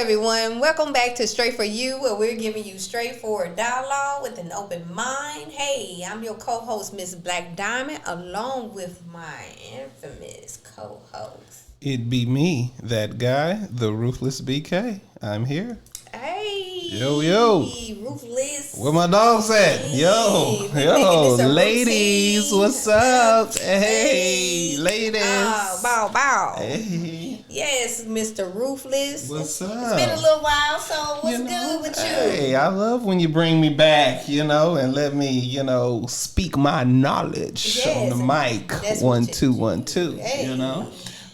everyone. Welcome back to Straight4U, where we're giving you straightforward dialogue with an open mind. Hey, I'm your co-host, Miss Black Diamond, along with my infamous co-host. It be me, that guy, the Ruthless B.K. I'm here. Hey. Yo. Ruthless. Where my dogs at? Hey. Yo, ladies, routine. what's up? Hey, ladies. Bow. Hey. Yes, Mr. Ruthless. What's up? It's been a little while, so what's good with you? Hey, I love when you bring me back, and let me, speak my knowledge on the mic. 1 2 1 2. Hey.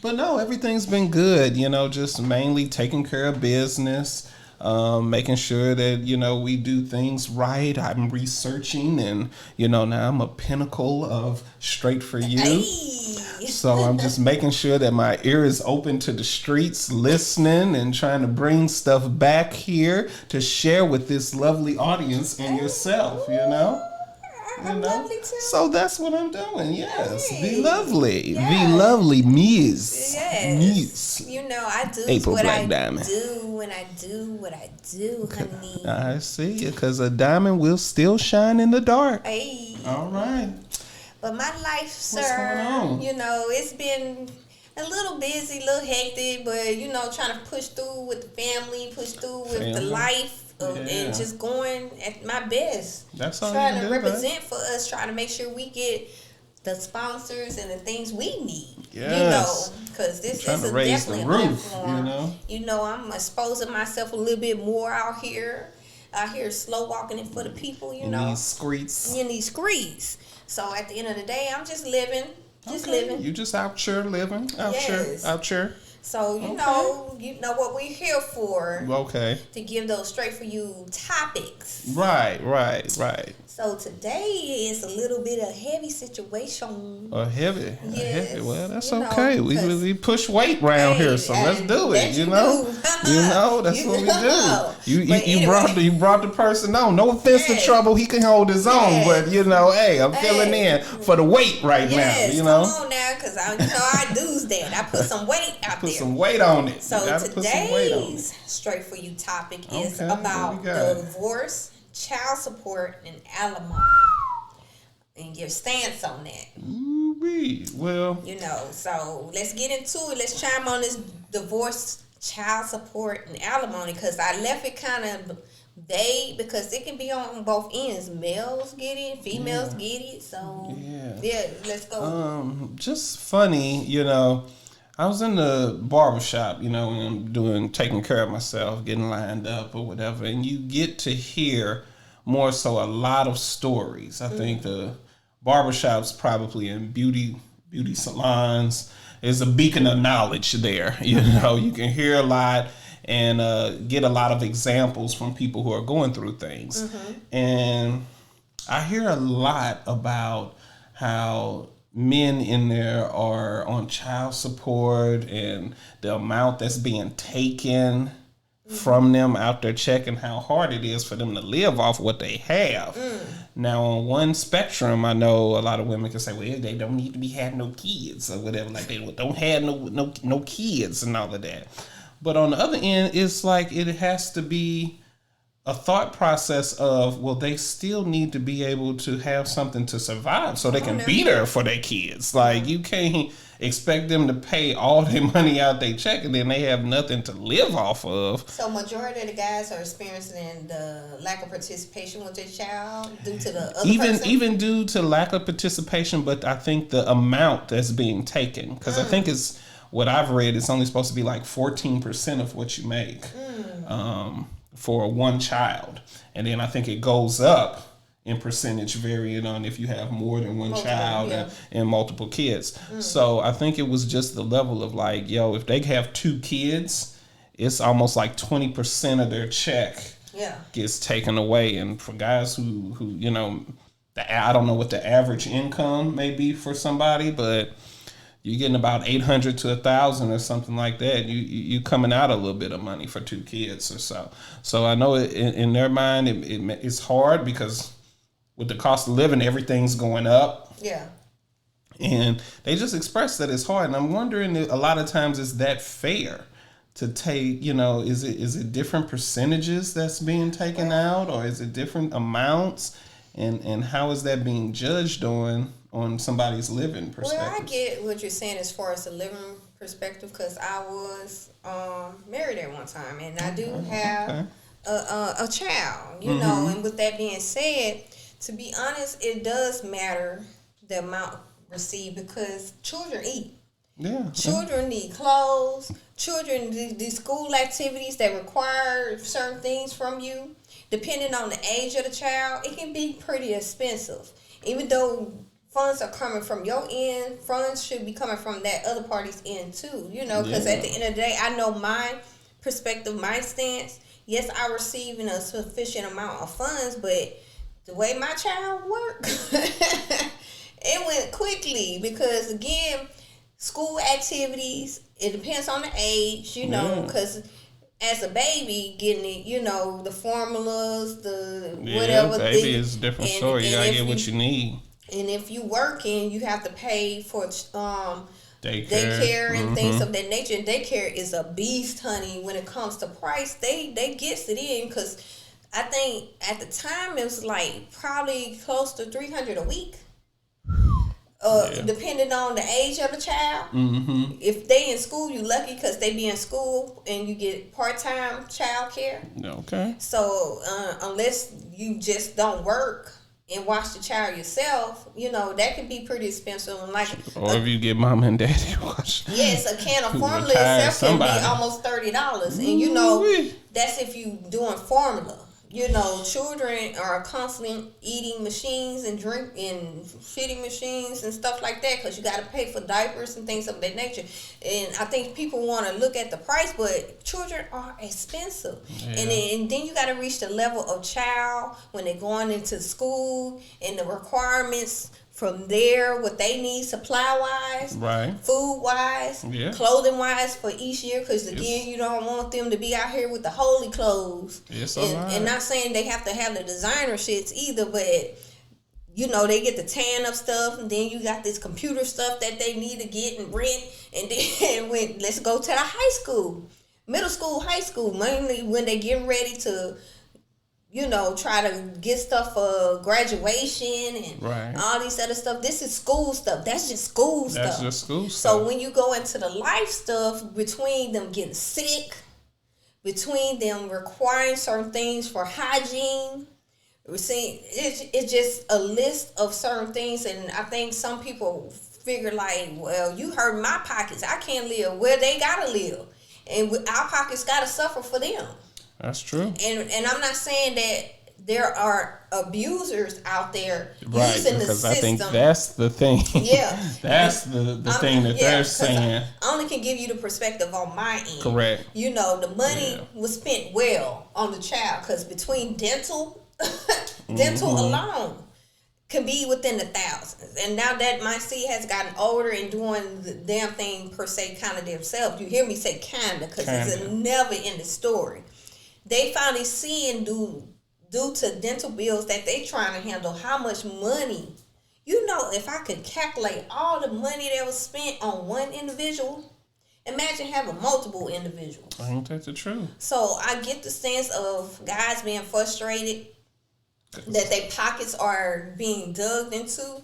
But no, everything's been good, just mainly taking care of business, making sure that, we do things right. I'm researching and, now I'm a pinnacle of Straight4U. Hey. So I'm just making sure that my ear is open to the streets, listening and trying to bring stuff back here to share with this lovely audience and yourself, I'm lovely too. So that's what I'm doing. Yes, Hey. the lovely Ms. Yes. I do April what Black I Diamond. do when I do what I do, honey. I see you, because a diamond will still shine in the dark. Hey. All right. But my life, sir, What's going on? It's been a little busy, a little hectic, but, trying to push through with the family, push through with the life. And just going at my best. That's all trying you to do, represent for us, trying to make sure we get the sponsors and the things we need. Yes. Because this Trying is to raise definitely the a roof, platform. I'm exposing myself a little bit more out here slow walking it for the people, In these streets. in these streets. So at the end of the day, I'm just living. Living. You just out here living. Out here. So you know what we're here for. Okay. To give those Straight4U topics. Right. So today is a little bit of heavy situation. A heavy. Yes. Well, that's okay. We push weight around here, so let's do it. Do. That's what we do. You brought the person on. No offense to Trouble, he can hold his own, but I'm filling in for the weight right now. Come on now, because I do that. I put some weight out there. Put some weight on it. So today's Straight4U topic is about the divorce, child support, and alimony. And your stance on that. Ooh-wee. Well, so let's get into it. Let's chime on this divorce, child support, and alimony, because I left it kind of vague because it can be on both ends. Males get it, females get it. So let's go. Just funny, I was in the barbershop, and I'm taking care of myself, getting lined up or whatever, and you get to hear more so a lot of stories. I think the barbershops probably in beauty salons is a beacon of knowledge there. You can hear a lot and get a lot of examples from people who are going through things. Mm-hmm. And I hear a lot about how men in there are on child support and the amount that's being taken from them out their check and how hard it is for them to live off what they have. Now, on one spectrum, I know a lot of women can say, well, they don't need to be having no kids or whatever. Like, they don't have no kids and all of that. But on the other end, it's like it has to be a thought process of, well, they still need to be able to have something to survive so they can be there for their kids. Like, you can't expect them to pay all their money out they check and then they have nothing to live off of. So majority of the guys are experiencing the lack of participation with their child due to the other person? Even due to lack of participation, but I think the amount that's being taken, because I think it's what I've read, it's only supposed to be like 14% of what you make. For one child, and then I think it goes up in percentage varying on if you have more than one child and multiple kids. So I think it was just the level of like, if they have 2 kids, it's almost like 20% of their check gets taken away. And for guys who I don't know what the average income may be for somebody, but you're getting about 800 to 1,000 or something like that. You coming out a little bit of money for 2 kids or so. So I know in their mind it's hard because with the cost of living, everything's going up. Yeah. And they just express that it's hard. And I'm wondering, a lot of times, is that fair to take, is it different percentages that's being taken out, or is it different amounts, and how is that being judged on somebody's living perspective? Well, I get what you're saying as far as the living perspective, because I was married at one time, and I do have a child, know. And with that being said, to be honest, it does matter the amount received, because children eat. Yeah. Children need clothes. Children do school activities that require certain things from you. Depending on the age of the child, it can be pretty expensive. Even though funds are coming from your end, funds should be coming from that other party's end too. Because at the end of the day, I know my perspective, my stance. Yes, I receiving a sufficient amount of funds, but the way my child worked, it went quickly, because again, school activities, it depends on the age, because as a baby, getting it, the formulas, the whatever. Baby is a different story. You gotta get what you need. And if you working, you have to pay for daycare and things of that nature. And daycare is a beast, honey. When it comes to price, they gets it in, because I think at the time it was like probably close to $300 a week. Depending on the age of the child. Mm-hmm. If they in school, you lucky, because they be in school and you get part-time child care. Okay. So unless you just don't work and watch the child yourself, that can be pretty expensive. And or if you get mom and daddy to watch. Yes, a can of formula itself can be almost $30. And that's if you doing formula. Children are constantly eating machines and drink and feeding machines and stuff like that, because you got to pay for diapers and things of that nature. And I think people want to look at the price, but children are expensive. Yeah. And then you got to reach the level of child when they're going into school, and the requirements from there, what they need supply-wise, right, food-wise, clothing-wise for each year. Because, again, you don't want them to be out here with the holy clothes. And not saying they have to have the designer shits either, but, they get the tan-up stuff, and then you got this computer stuff that they need to get and rent. And then let's go to the high school, middle school, high school, mainly when they get ready to try to get stuff for graduation and all these other stuff. This is school stuff. That's just school stuff. That's just school stuff. So when you go into the life stuff, between them getting sick, between them requiring certain things for hygiene, it's just a list of certain things. And I think some people figure like, well, you hurt my pockets. I can't live where they gotta live. And our pockets gotta suffer for them. That's true. And I'm not saying that there are abusers out there using the system. Because I think that's the thing. Yeah. That's the thing that they're saying. I only can give you the perspective on my end. Correct. The money was spent well on the child, because between dental alone can be within the thousands. And now that my seed has gotten older and doing the damn thing per se kind of themselves, you hear me say kinda, because it's a never ending story. They finally seeing due to dental bills that they trying to handle how much money. If I could calculate all the money that was spent on one individual, imagine having multiple individuals. I think that's the truth. So I get the sense of guys being frustrated that their pockets are being dug into.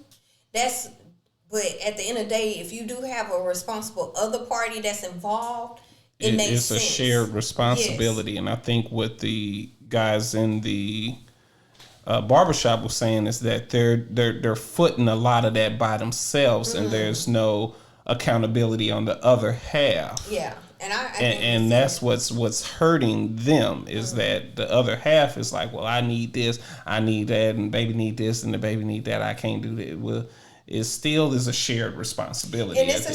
But at the end of the day, if you do have a responsible other party that's involved, it's a shared responsibility. Yes. And I think what the guys in the barbershop was saying is that they're footing a lot of that by themselves, and there's no accountability on the other half. Yeah. And that's what's hurting them, is that the other half is like, well, I need this, I need that, and baby need this, and the baby need that. I can't do that. Well, it still is a shared responsibility. And it's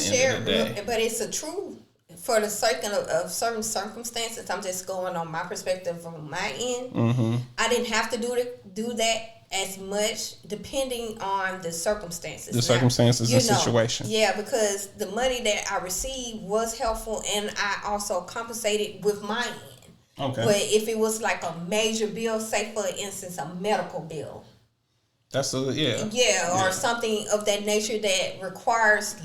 but it's a true. For the sake of certain circumstances, I'm just going on my perspective from my end. Mm-hmm. I didn't have to do that as much, depending on the circumstances. The circumstances, the situation. Yeah, because the money that I received was helpful, and I also compensated with my end. Okay. But if it was like a major bill, say for instance a medical bill, or something of that nature that requires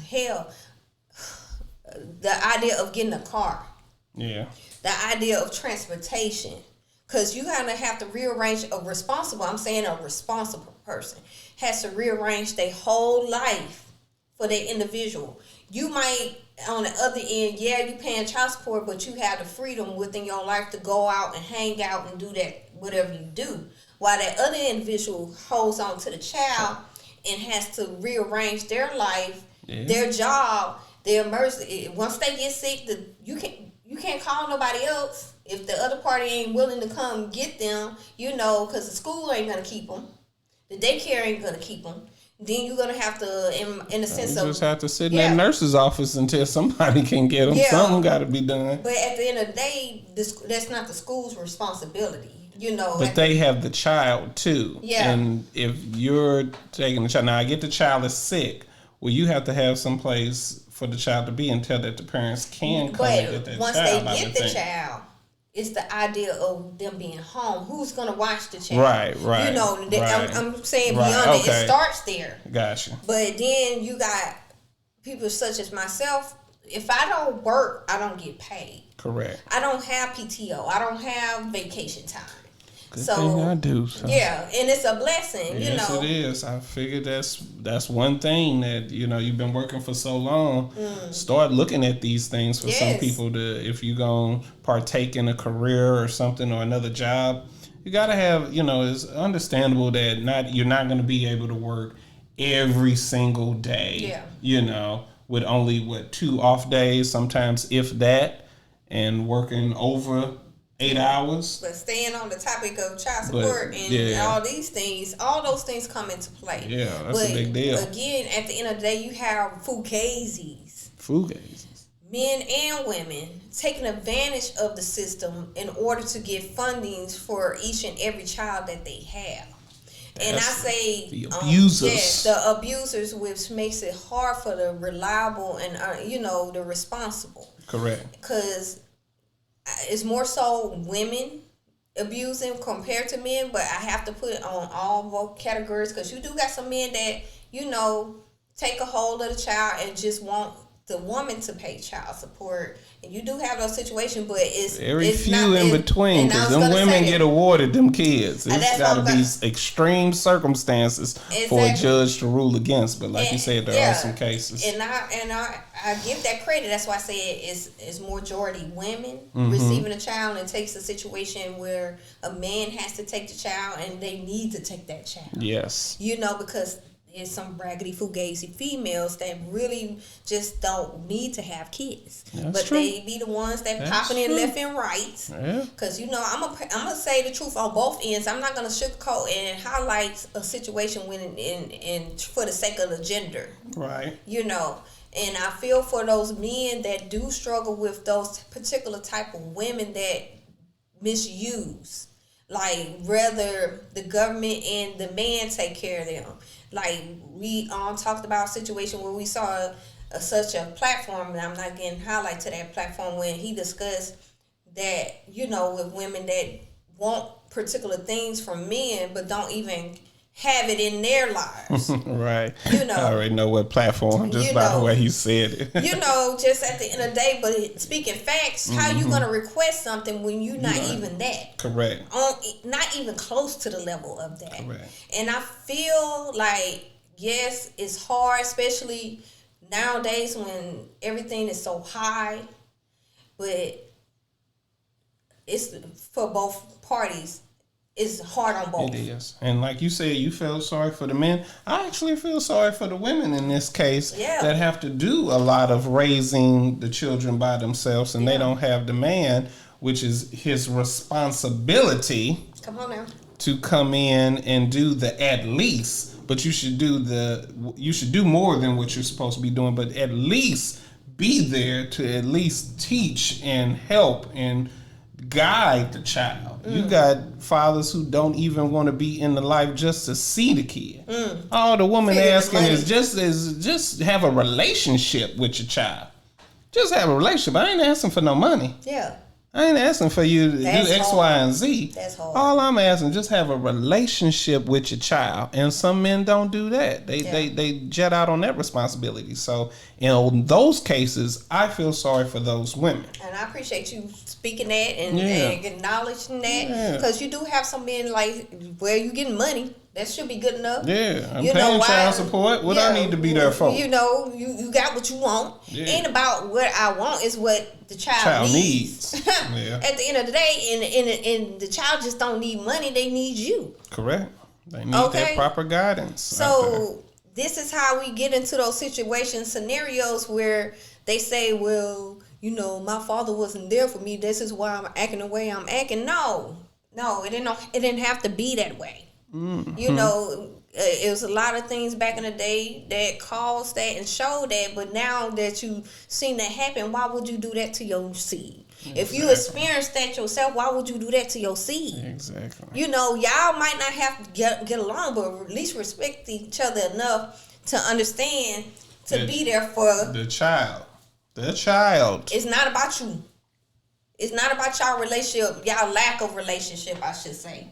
the idea of getting a car. Yeah. The idea of transportation. Because you kind of have to rearrange a responsible person has to rearrange their whole life for their individual. You might, on the other end, you paying child support, but you have the freedom within your life to go out and hang out and do that, whatever you do. While that other individual holds on to the child and has to rearrange their life, their job, their emergency. Once they get sick, you can't call nobody else. If the other party ain't willing to come get them, because the school ain't going to keep them. The daycare ain't going to keep them. Then you're going to have to, in a sense of... You just have to sit in that nurse's office until somebody can get them. Yeah. Something got to be done. But at the end of the day, that's not the school's responsibility. But they have the child, too. Yeah. And if you're taking the child... Now, I get the child is sick. Well, you have to have some place for the child to be until that the parents can come and get that child. Once they get the child... It's the idea of them being home. Who's going to watch the child? Right. Right. I'm saying beyond it. It starts there. Gotcha. But then you got people such as myself. If I don't work, I don't get paid. Correct. I don't have PTO. I don't have vacation time. Good thing I do. So. Yeah, and it's a blessing, Yes, it is. I figured that's one thing that, you've been working for so long. Start looking at these things for some people if you're going to partake in a career or something or another job. You got to have, it's understandable that you're not going to be able to work every single day. Yeah. With only, 2 off days, sometimes if that, and working over 8 hours. But staying on the topic of child support and all these things, all those things come into play. Yeah, that's a big deal. Again, at the end of the day, you have fugazis. Men and women taking advantage of the system in order to get fundings for each and every child that they have. And I say the abusers. The abusers, which makes it hard for the reliable and the responsible. Correct. Because it's more so women abusing compared to men, but I have to put it on all both categories because you do got some men that take a hold of the child and just want the woman to pay child support, and you do have those situations, but it's few not, in between because them women get awarded them kids. It's got to be extreme circumstances for a judge to rule against. But like you said, there are some cases, and I give that credit. That's why I say it's majority women receiving a child, and it takes a situation where a man has to take the child, and they need to take that child. Yes, because. There's some raggedy fugazi females that really just don't need to have kids. That's true. They be the ones that popping in left and right. Yeah. Because, I'm gonna say the truth on both ends. I'm not going to sugarcoat and highlight a situation when in for the sake of the gender. Right. And I feel for those men that do struggle with those particular type of women that misuse. Like, rather the government and the man take care of them. Like, we talked about a situation where we saw such a platform, and I'm not getting highlight to that platform, when he discussed that, with women that want particular things from men but don't even have it in their lives. Right. I already know what platform just by the way he said it. Just at the end of the day, but speaking facts, how you going to request something when you're not even that? Correct. Not even close to the level of that. Correct. And I feel like, yes, it's hard, especially nowadays when everything is so high, but it's for both parties. It's hard on both. It is. And like you said, you feel sorry for the men. I actually feel sorry for the women in this case that have to do a lot of raising the children by themselves, and they don't have the man, which is his responsibility. Come on now. To come in and do the at least, but you should do more than what you're supposed to be doing, but at least be there to at least teach and help and guide the child. You got fathers who don't even want to be in the life just to see the kid. All the woman asking is just have a relationship with your child. Just have a relationship. I ain't asking for no money. Yeah. I ain't asking for you to do X, Y, and Z. That's hard. All I'm asking, just have a relationship with your child. And some men don't do that. They jet out on that responsibility. So in those cases, I feel sorry for those women. And I appreciate you speaking that and acknowledging that. Because you do have some men like where you getting money. That should be good enough. Yeah, I'm paying child support. What I need to be there for? You know, you got what you want. Yeah. Ain't about what I want. It's what the child needs. Yeah. At the end of the day, and the child just don't need money. They need you. Correct. They need that proper guidance. So this is how we get into those situations, scenarios where they say, well, you know, my father wasn't there for me. This is why I'm acting the way I'm acting. No, it didn't have to be that way. Mm-hmm. You know, it was a lot of things back in the day that caused that and showed that, but now that you've seen that happen, why would you do that to your seed? Exactly. If you experienced that yourself, why would you do that to your seed? Exactly. You know, y'all might not have to get along, but at least respect each other enough to understand to be there for the child. The child. It's not about you. It's not about y'all relationship, y'all lack of relationship, I should say.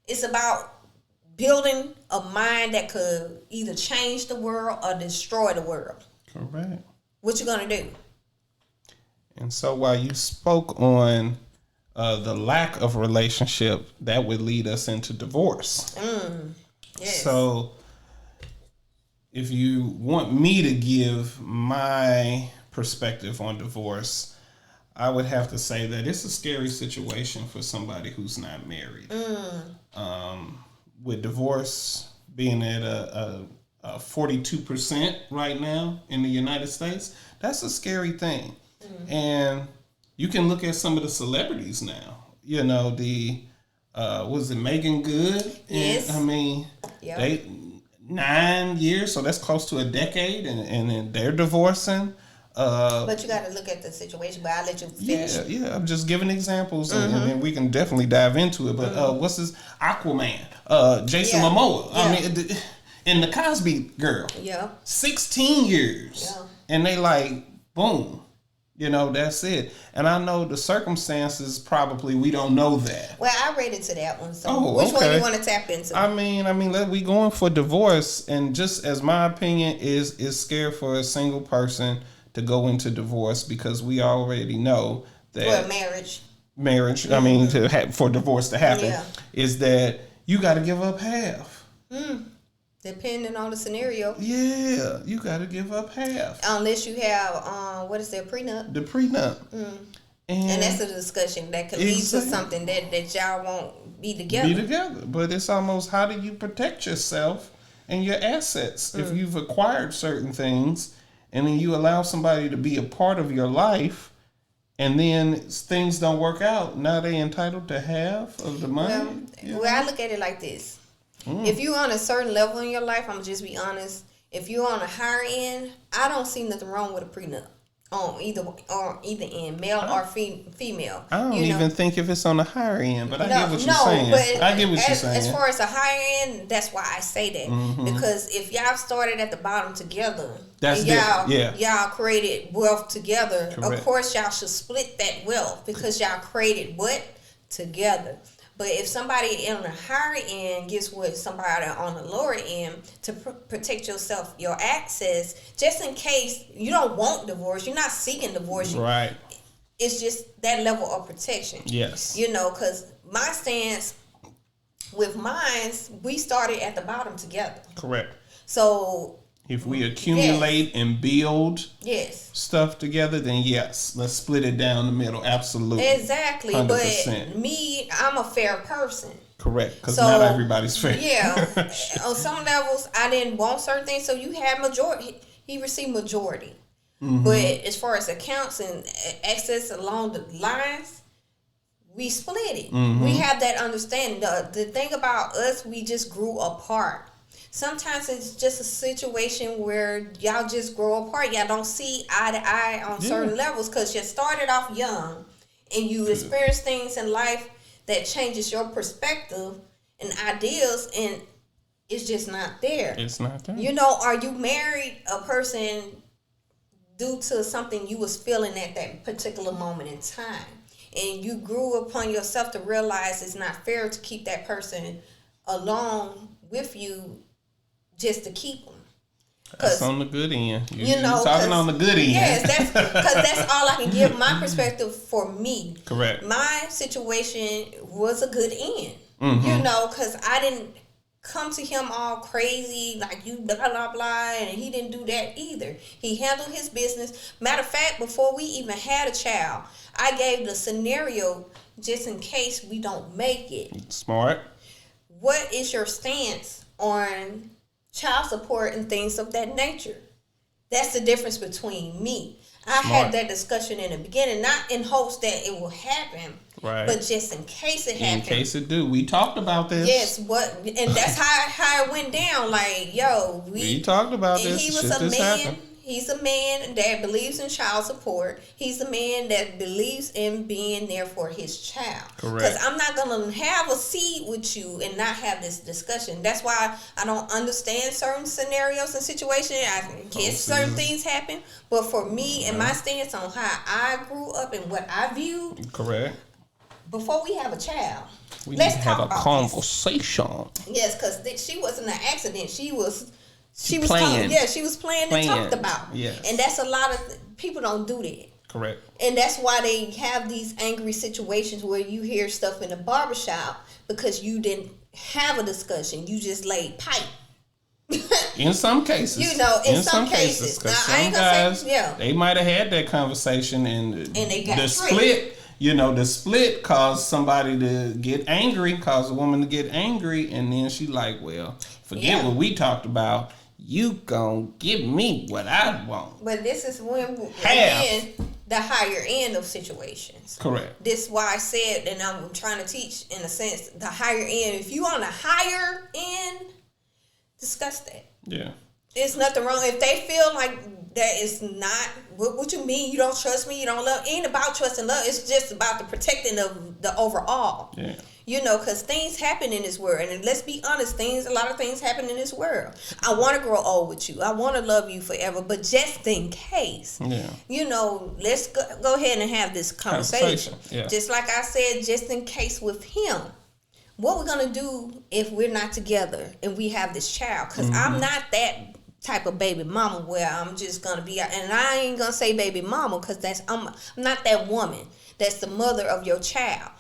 It's about building a mind that could either change the world or destroy the world. Correct. What you gonna do? And so while you spoke on the lack of relationship, that would lead us into divorce. Yes. So if you want me to give my perspective on divorce, I would have to say that it's a scary situation for somebody who's not married. With divorce being at a 42% right now in the United States, that's a scary thing. And you can look at some of the celebrities now. You know, was it Megan Good? Yes. And, I mean, they 9 years, so that's close to a decade, and then they're divorcing. But you got to look at the situation. But I'll let you finish. Yeah. I'm just giving examples, and then we can definitely dive into it. But what's his Aquaman? Jason Momoa. Yeah. I mean, and the Cosby Girl. Yeah. 16 years. Yeah. And they like, boom. You know, that's it. And I know the circumstances, probably, we don't know that. Well, I read into that one. So which one you want to tap into? I mean, we going for divorce. And just as my opinion is scared for a single person to go into divorce, because we already know that... Well, marriage. I mean, for divorce to happen, is that you got to give up half. Depending on the scenario. Yeah, you got to give up half. Unless you have, what is that, prenup? The prenup. And that's a discussion that could lead to something that y'all won't be together. But it's almost, how do you protect yourself and your assets if you've acquired certain things, and then you allow somebody to be a part of your life, and then things don't work out? Now they entitled to half of the money? Well, I look at it like this. If you're on a certain level in your life, I'm going to just be honest. If you're on a higher end, I don't see nothing wrong with a prenup on either end, male or female. I don't even think if it's on the higher end, but I get what you're saying. But I get what you're saying. As far as a higher end, that's why I say that. Because if y'all started at the bottom together, y'all created wealth together, of course y'all should split that wealth, because y'all created what? Together. But if somebody on the higher end gets with somebody on the lower end, to protect yourself, your access, just in case you don't want divorce, you're not seeking divorce. Right. It's just that level of protection. Yes. You know, because my stance with mine, we started at the bottom together. Correct. So if we accumulate and build stuff together, then yes, let's split it down the middle. Absolutely. Exactly. 100%. But me, I'm a fair person. Correct. Because not everybody's fair. Yeah. On some levels, I didn't want certain things, so you had majority. He received majority. But as far as accounts and access along the lines, we split it. We have that understanding. The thing about us, we just grew apart. Sometimes it's just a situation where y'all just grow apart. Y'all don't see eye to eye on certain levels, because you started off young and you experience things in life that changes your perspective and ideals, and it's just not there. It's not there. You know, are you married a person due to something you was feeling at that particular moment in time? and you grew upon yourself to realize it's not fair to keep that person along with you just to keep them. That's on the good end. You know, you're talking on the good end. Yes, because that's all I can give my perspective for me. Correct. My situation was a good end. Mm-hmm. You know, because I didn't come to him all crazy, like you blah, blah, blah, and he didn't do that either. He handled his business. Matter of fact, before we even had a child, I gave the scenario just in case we don't make it. Smart. What is your stance on child support and things of that nature? That's the difference between me. I had that discussion in the beginning, not in hopes that it will happen, right? But just in case it happens. In case it do, we talked about this. Yes, and that's how it went down. Like, yo, we talked about this. He was a man. Happened. He's a man that believes in child support. He's a man that believes in being there for his child. Correct. Because I'm not going to have a seat with you and not have this discussion. That's why I don't understand certain scenarios and situations. I guess certain things happen. But for me and my stance on how I grew up and what I viewed. Correct. Before we have a child. We need to have a conversation. This. Yes, because she wasn't an accident. She was playing. She was playing and talked about. Yes. And that's a lot of people don't do that. Correct. And that's why they have these angry situations where you hear stuff in the barbershop because you didn't have a discussion. You just laid pipe. In some cases. You know, in some cases. Because some guys, they might have had that conversation and they got the split. You know, the split caused somebody to get angry, caused a woman to get angry, and then she like, well, forget what we talked about. You gonna give me what I want. But this is when again, the higher end of situations. Correct. This is why I said, and I'm trying to teach in a sense, the higher end. If you on the higher end, discuss that. Yeah. There's nothing wrong. If they feel like that is not, what you mean, you don't trust me, you don't love, it ain't about trust and love. It's just about the protecting of the overall. Yeah. You know, because things happen in this world. And let's be honest, a lot of things happen in this world. I want to grow old with you. I want to love you forever. But just in case, you know, let's go ahead and have this conversation. Yeah. Just like I said, just in case with him. What we're going to do if we're not together and we have this child. Because I'm not that type of baby mama where I'm just going to be out. And I ain't going to say baby mama because I'm not that woman that's the mother of your child.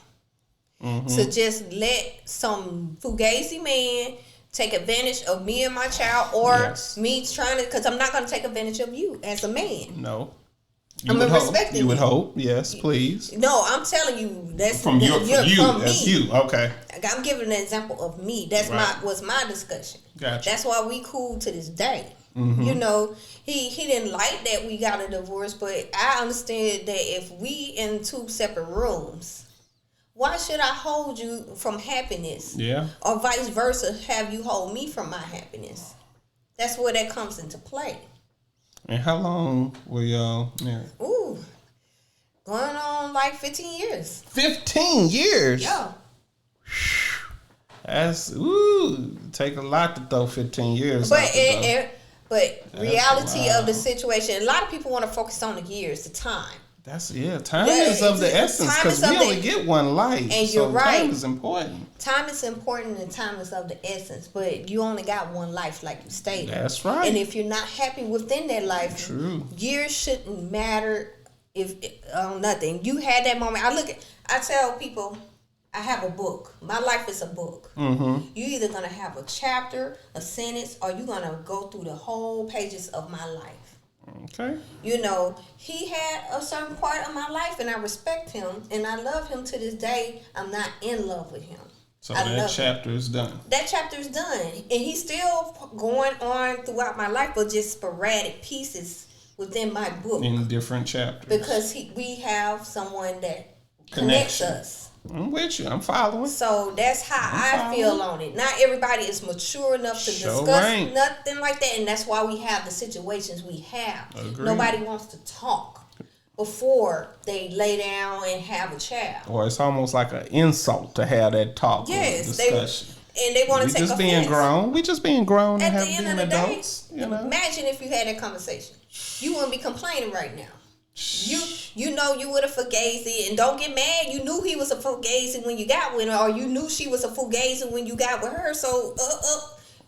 So just let some fugazi man take advantage of me and my child or me trying to, because I'm not going to take advantage of you as a man. No. I'm respecting you. You would hope, yes, please. No, I'm telling you, that's from you. From that's me. You, okay. I'm giving an example of me. That's was my discussion. Gotcha. That's why we cool to this day. You know, he didn't like that we got a divorce, but I understand that if we in two separate rooms, why should I hold you from happiness? Yeah. Or vice versa, have you hold me from my happiness? That's where that comes into play. And how long were y'all married? Ooh, going on like 15 years. 15 years? Yeah. That's, take a lot to throw 15 years. But reality of the situation, a lot of people want to focus on the years, the time. Time is of the essence because we only get one life. And you're right. Time is important. Time is important and time is of the essence, but you only got one life, like you stated. That's right. And if you're not happy within that life, years shouldn't matter. If nothing, you had that moment. I tell people, I have a book. My life is a book. You either gonna have a chapter, a sentence, or you're gonna go through the whole pages of my life. Okay. You know, he had a certain part of my life, and I respect him, and I love him to this day. I'm not in love with him. So that chapter is done. That chapter is done, and he's still going on throughout my life, but just sporadic pieces within my book. In different chapters. Because we have someone that connects us. I'm with you. I'm following. So that's how I feel on it. Not everybody is mature enough to discuss nothing like that, and that's why we have the situations we have. Agreed. Nobody wants to talk before they lay down and have a child. Or it's almost like an insult to have that talk. Yes, discussion. They want to take offense. We just being grown At and the end being of the adults. day, imagine if you had that conversation. You wouldn't be complaining right now. You know you would have fugazi, and don't get mad. You knew he was a fugazi when you got with her, or you knew she was a fugazi when you got with her. So,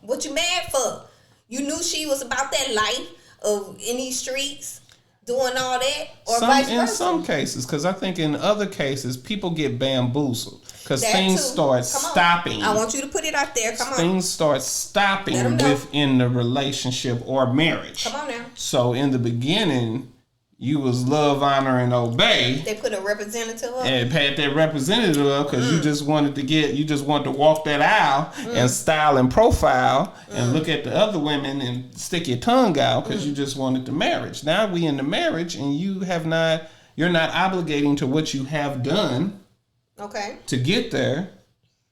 what you mad for? You knew she was about that life of in these streets, doing all that, or vice versa. In some cases, because I think in other cases, people get bamboozled. Because things start stopping. I want you to put it out there. Come on. Things start stopping within the relationship or marriage. Come on now. So in the beginning, you was love, honor, and obey. They put a representative up. And had that representative up because you just wanted to walk that aisle and style and profile and look at the other women and stick your tongue out because you just wanted the marriage. Now we in the marriage and you're not obligating to what you have done. Okay. To get there,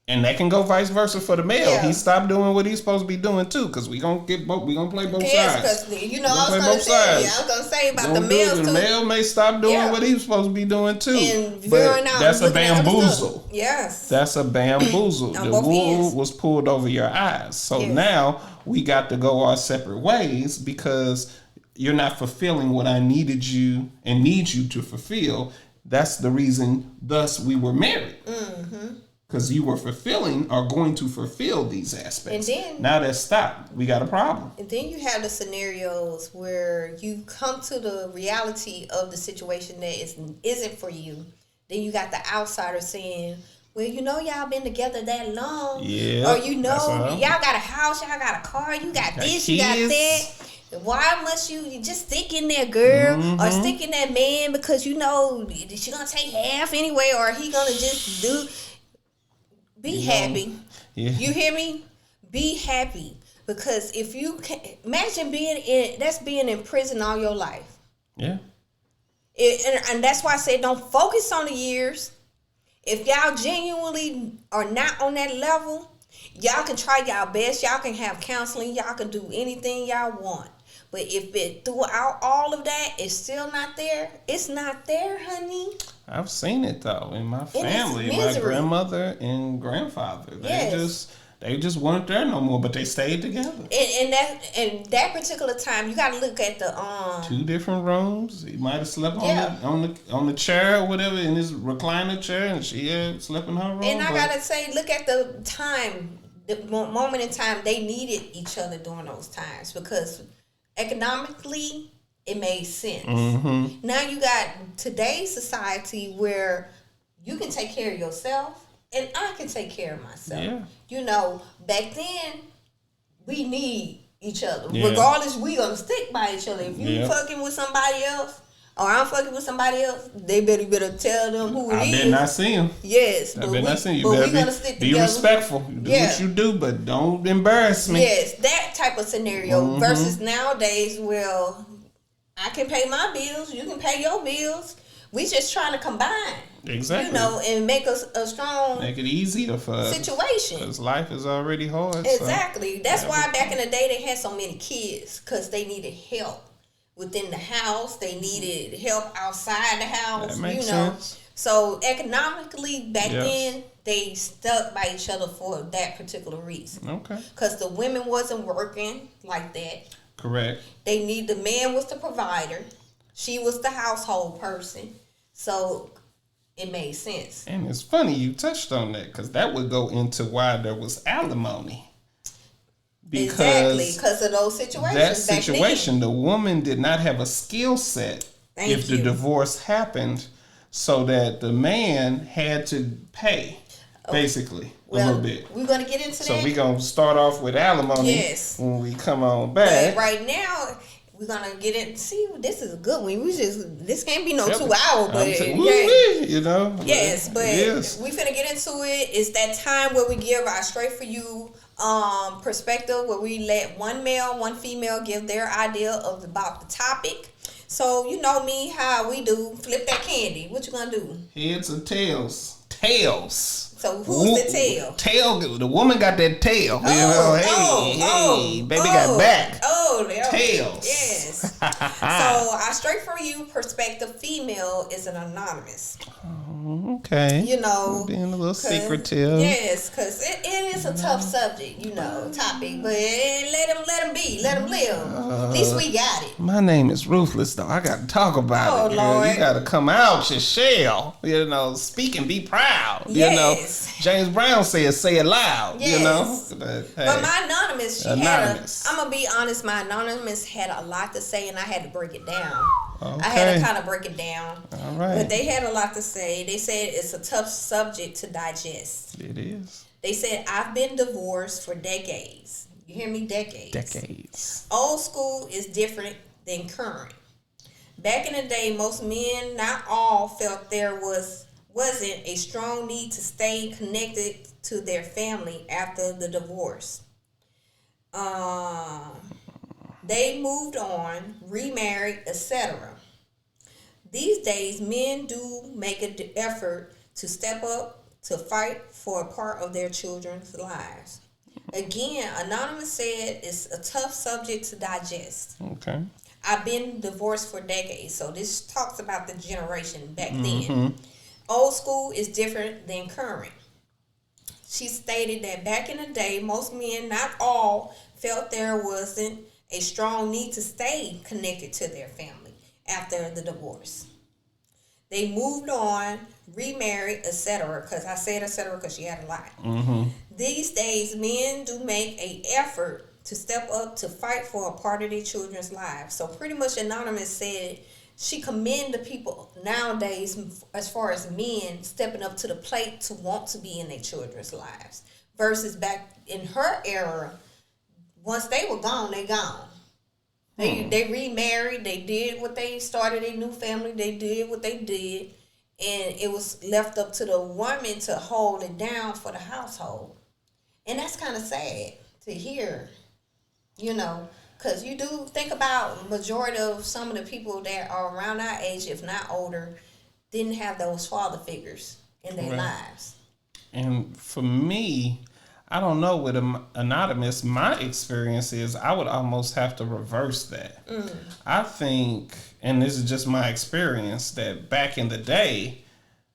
and that can go vice versa for the male. Yeah. He stopped doing what he's supposed to be doing too, because we gonna play both sides. Yes, because I was gonna say about the males too. The male may stop doing what he's supposed to be doing too. And but that's a bamboozle. Yes, that's a bamboozle. The wool was pulled over your eyes. So now we got to go our separate ways because you're not fulfilling what I needed you and need you to fulfill. That's the reason, thus, we were married. Because you were fulfilling or going to fulfill these aspects. And then, now that's stopped. We got a problem. And then you have the scenarios where you come to the reality of the situation that isn't for you. Then you got the outsider saying, well, y'all been together that long. Yeah. Or y'all got a house, y'all got a car, you got this, kids. You got that. Why must you just stick in that girl or stick in that man because she gonna take half anyway, or he gonna just do? Be happy. Yeah. You hear me? Be happy, because if you can imagine being in prison all your life. Yeah. And that's why I said don't focus on the years. If y'all genuinely are not on that level, y'all can try y'all best. Y'all can have counseling. Y'all can do anything y'all want. But if it throughout all of that it's still not there, it's not there, honey. I've seen it though in my family, my grandmother and grandfather. They just weren't there no more, but they stayed together. And that particular time, you got to look at the 2 different rooms. He might have slept on the chair or whatever in his recliner chair, and she had slept in her room. And I gotta say, look at the time, the moment in time they needed each other during those times, because economically, it made sense. Now you got today's society where you can take care of yourself and I can take care of myself. Yeah. Back then, we need each other. Yeah. Regardless, we gonna stick by each other. If you fucking with somebody else or I'm fucking with somebody else, they better tell them who it is. I better not see them. Yes. I better not see you. But we gonna stick together. Be respectful. Do what you do, but don't embarrass me. Yes, that type of scenario versus nowadays, well, I can pay my bills, you can pay your bills. We just trying to combine. Exactly. And make us a strong... Make it easier for us. Situation. Because life is already hard. Exactly. So. That's why back in the day they had so many kids, because they needed help within the house. They needed help outside the house. That makes sense. So economically, back then, they stuck by each other for that particular reason. Okay. Because the women wasn't working like that. Correct. The man was the provider. She was the household person. So it made sense. And it's funny you touched on that, because that would go into why there was alimony. Exactly, because of those situations. That situation, the woman did not have a skill set the divorce happened, so that the man had to pay, basically, a little bit. We're going to get into that. So we're going to start off with alimony when we come on back. But right now, we're going to get in. See, this is a good one. This can't be no 2 hour, but Yes, but we finna get into it. It's that time where we give our Straight4U perspective, where we let one male, one female give their idea about the topic. So you know me, how we do. Flip that candy. What you gonna do? Heads or tails? Tails. So who's the tail? Tail. The woman got that tail. Baby got back. Tails. Tails. Yes. Yes. So our Straight4U perspective female is an anonymous. Oh, okay. You know, being a little secretive. Yes, because it is a tough subject, topic. But let them be. Let them live. At least we got it. My name is Ruthless, though. I got to talk about it, girl. Lord. You got to come out your shell. Speak and be proud. Yes. James Brown says, say it loud. Yes. But, hey, but my anonymous, I'm going to be honest, my anonymous had a lot to say, and I had to break it down. Okay. I had to kind of break it down. All right. But they had a lot to say. They said it's a tough subject to digest. It is. They said, I've been divorced for decades. You hear me? Decades. Old school is different than current. Back in the day, most men, not all, felt there wasn't a strong need to stay connected to their family after the divorce. They moved on, remarried, etc. These days, men do make an effort to step up to fight for a part of their children's lives. Again, Anonymous said it's a tough subject to digest. Okay. I've been divorced for decades, so this talks about the generation back then. Old school is different than current. She stated that back in the day, most men, not all, felt there wasn't a strong need to stay connected to their family after the divorce. They moved on, remarried, etc. Because I said etc. because she had a lot. These days, men do make an effort to step up to fight for a part of their children's lives. So pretty much Anonymous said she commend the people nowadays as far as men stepping up to the plate to want to be in their children's lives. Versus back in her era, once they were gone, they gone. They remarried. They did what they started, a new family. They did what they did. And it was left up to the woman to hold it down for the household. And that's kind of sad to hear, because you do think about majority of some of the people that are around our age, if not older, didn't have those father figures in their lives. And for me, I don't know, with Anonymous, my experience is I would almost have to reverse that. I think, and this is just my experience, that back in the day,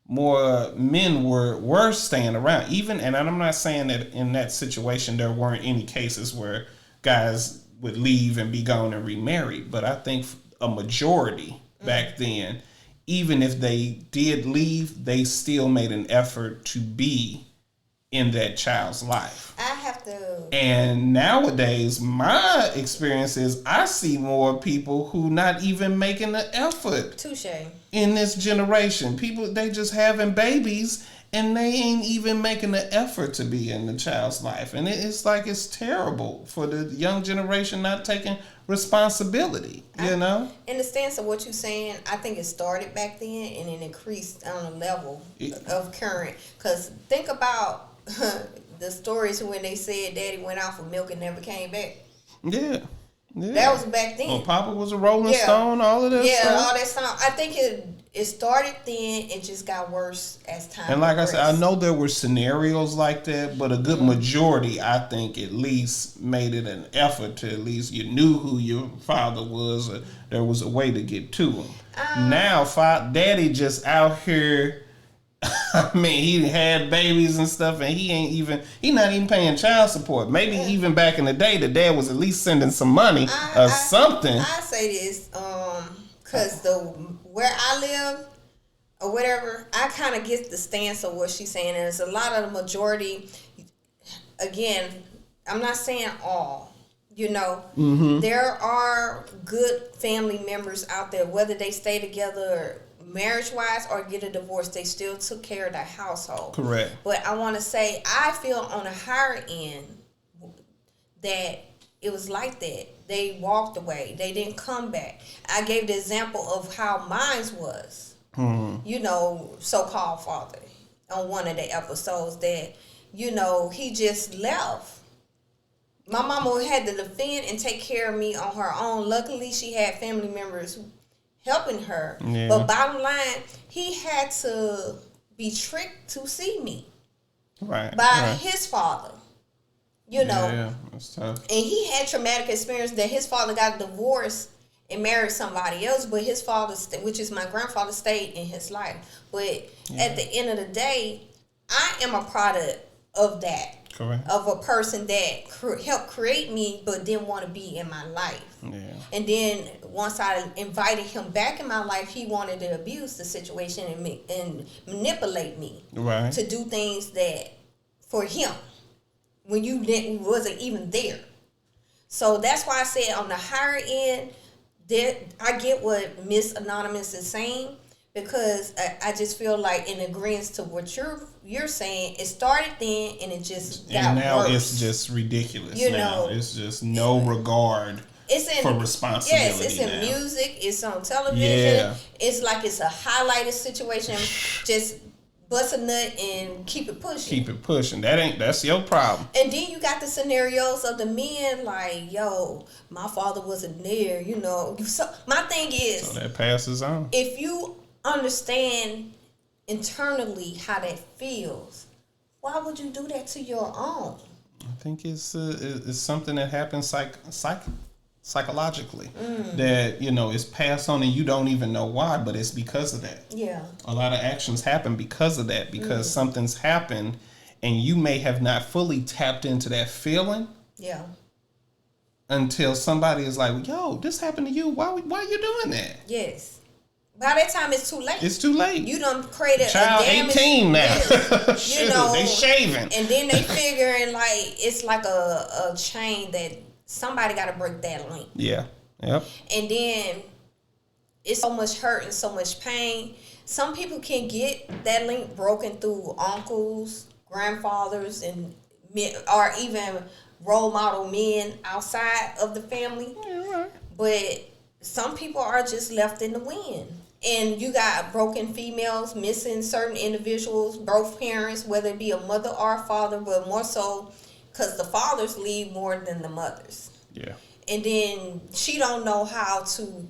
more men were staying around. Even, and I'm not saying that in that situation there weren't any cases where guys would leave and be gone and remarried, but I think a majority back then, even if they did leave, they still made an effort to be in that child's life. I have to. And nowadays, my experience is I see more people who not even making the effort. Touche. In this generation, people, they just having babies and they ain't even making the effort to be in the child's life. And it's like, it's terrible for the young generation not taking responsibility, In the stance of what you're saying, I think it started back then and it increased on a level of current. Because think about the stories when they said daddy went out for milk and never came back. Yeah. That was back then. Well, Papa was a Rolling Stone, all of that stuff. Yeah, all that stuff. I think it started then, it just got worse as time And like progressed. I said, I know there were scenarios like that, but a good majority, I think, at least made it an effort to at least you knew who your father was, or there was a way to get to him. Now, daddy just out here. I mean, he had babies and stuff, and he not even paying child support. Maybe even back in the day, the dad was at least sending some money or something. I say this, cause where I live or whatever, I kind of get the stance of what she's saying. And it's a lot of the majority. Again, I'm not saying all. There are good family members out there, whether they stay together marriage-wise or get a divorce, they still took care of the household. Correct. But I want to say, I feel on a higher end that it was like that. They walked away. They didn't come back. I gave the example of how mine was. So-called father on one of the episodes that, he just left. My mama had to defend and take care of me on her own. Luckily, she had family members helping her. Yeah. But bottom line, he had to be tricked to see me. By his father. Yeah, that's tough. And he had traumatic experience that his father got divorced and married somebody else, but his father, which is my grandfather, stayed in his life. But at the end of the day, I am a product of that. Correct. Of a person that helped create me, but didn't want to be in my life. Yeah. And then once I invited him back in my life, he wanted to abuse the situation and manipulate me. Right. To do things that for him when you wasn't even there. So that's why I said on the higher end, I get what Miss Anonymous is saying. Because I just feel like in agreement to what you're saying, it started then and it just got and now worse. It's just ridiculous. You now know, it's just no regard for responsibility. Yes, it's in now. music, it's on television. Yeah. It's like it's a highlighted situation. Just bust a nut and keep it pushing. Keep it pushing. That's your problem. And then you got the scenarios of the men like, yo, my father wasn't there, you know. So my thing is, so that passes on. If you understand internally how that feels, why would you do that to your own? I think it's something that happens psychologically that it's passed on and you don't even know why, but it's because of that. Yeah. A lot of actions happen because of that, because something's happened and you may have not fully tapped into that feeling. Yeah. Until somebody is like, yo, this happened to you. Why are you doing that? Yes. By that time, it's too late. It's too late. You done created child a damage. 18 now. You know, they shaving. And then they figuring like it's like a chain that somebody got to break that link. Yeah. Yep. And then it's so much hurt and so much pain. Some people can get that link broken through uncles, grandfathers, and or even role model men outside of the family. Yeah, right. But some people are just left in the wind. And you got broken females, missing certain individuals, both parents, whether it be a mother or a father, but more so because the fathers leave more than the mothers. Yeah. And then she don't know how to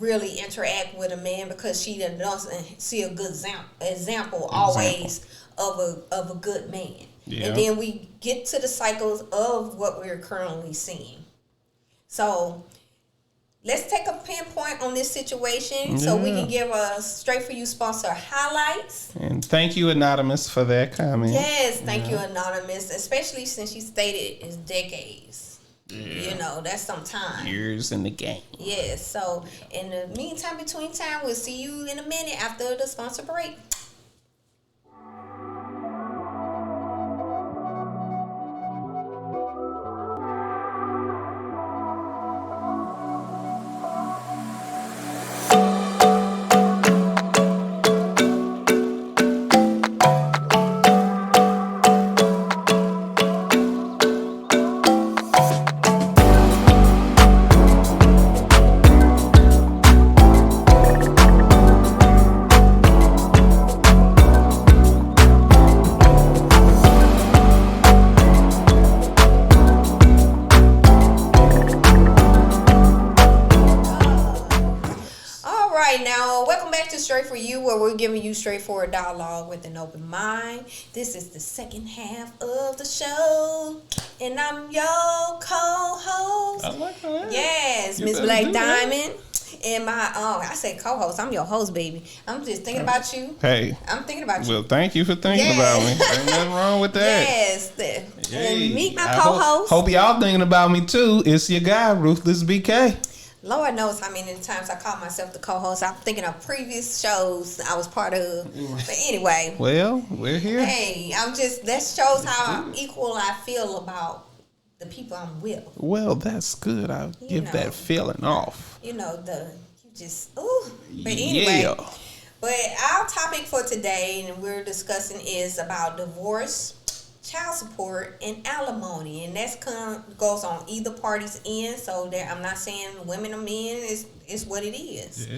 really interact with a man because she doesn't see a good example always of a good man. Yeah. And then we get to the cycles of what we're currently seeing. So let's take a pinpoint on this situation so we can give a Straight4U sponsor highlights. And thank you, Anonymous, for that comment. Yes, thank you, Anonymous, especially since you stated it's decades. Yeah. You know, that's some time. Years in the game. Yes, so in the meantime, between time, we'll see you in a minute after the sponsor break. Straight4U, where we're giving you straightforward dialogue with an open mind. This is the second half of the show, and I'm your co-host. I like that. Yes, Miss Black Diamond. And my I say co-host, I'm your host, baby. I'm just thinking about you. Hey. I'm thinking about you. Well, thank you for thinking about me. Ain't nothing wrong with that. Yes. Hey, and meet my co-host. Hope y'all thinking about me too. It's your guy, Ruthless B.K. Lord knows how many times I call myself the co-host. I'm thinking of previous shows I was part of. But anyway. Well, we're here. Hey, that shows how equal I feel about the people I'm with. Well, that's good. I'll give that feeling off. But anyway. Yeah. But our topic for today, and we're discussing, is about divorce, child support, and alimony, and that's goes on either party's end. So I'm not saying women or men, is what it is.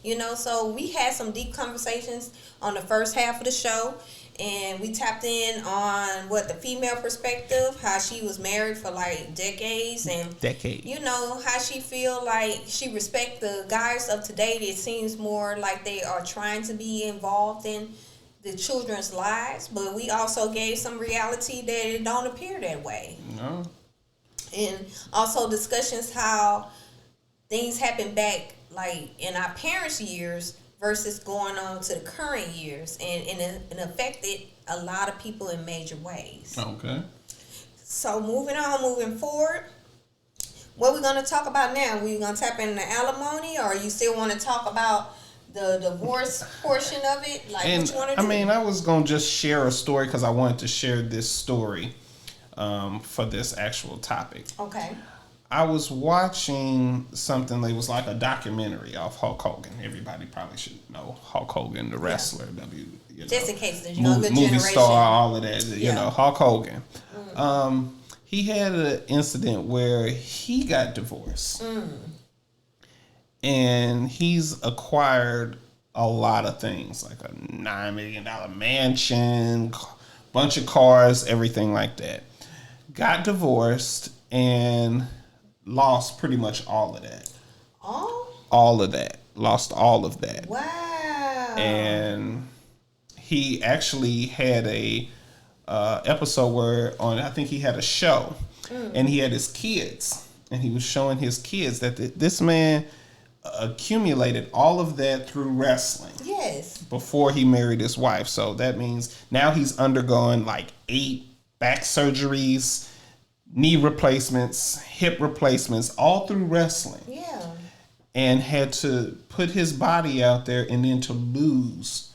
Yeah. So we had some deep conversations on the first half of the show, and we tapped in on the female perspective, how she was married for like decades, and how she feel like she respect the guys of today. It seems more like they are trying to be involved in the children's lives, but we also gave some reality that it don't appear that way. No. And also discussions how things happen back like in our parents' years versus going on to the current years, and it affected a lot of people in major ways. Okay. So moving forward, what we're going to talk about now? We're going to tap into alimony, or you still want to talk about the divorce portion of it? Like, and what you want to do? I mean, I was going to just share a story because I wanted to share this story for this actual topic. Okay. I was watching something that was like a documentary of Hulk Hogan. Everybody probably should know Hulk Hogan, the wrestler. Just in case the younger movie generation. star, all of that. You know, Hulk Hogan. He had an incident where he got divorced. And he's acquired a lot of things, like a $9 million mansion, bunch of cars, everything like that. Got divorced and lost pretty much all of that. All of that. Lost all of that. Wow. And he actually had a episode where I think he had a show, and he had his kids, and he was showing his kids that this man accumulated all of that through wrestling. Yes. Before he married his wife. So that means now he's undergoing like 8 back surgeries, knee replacements, hip replacements, all through wrestling. Yeah. And had to put his body out there and then to lose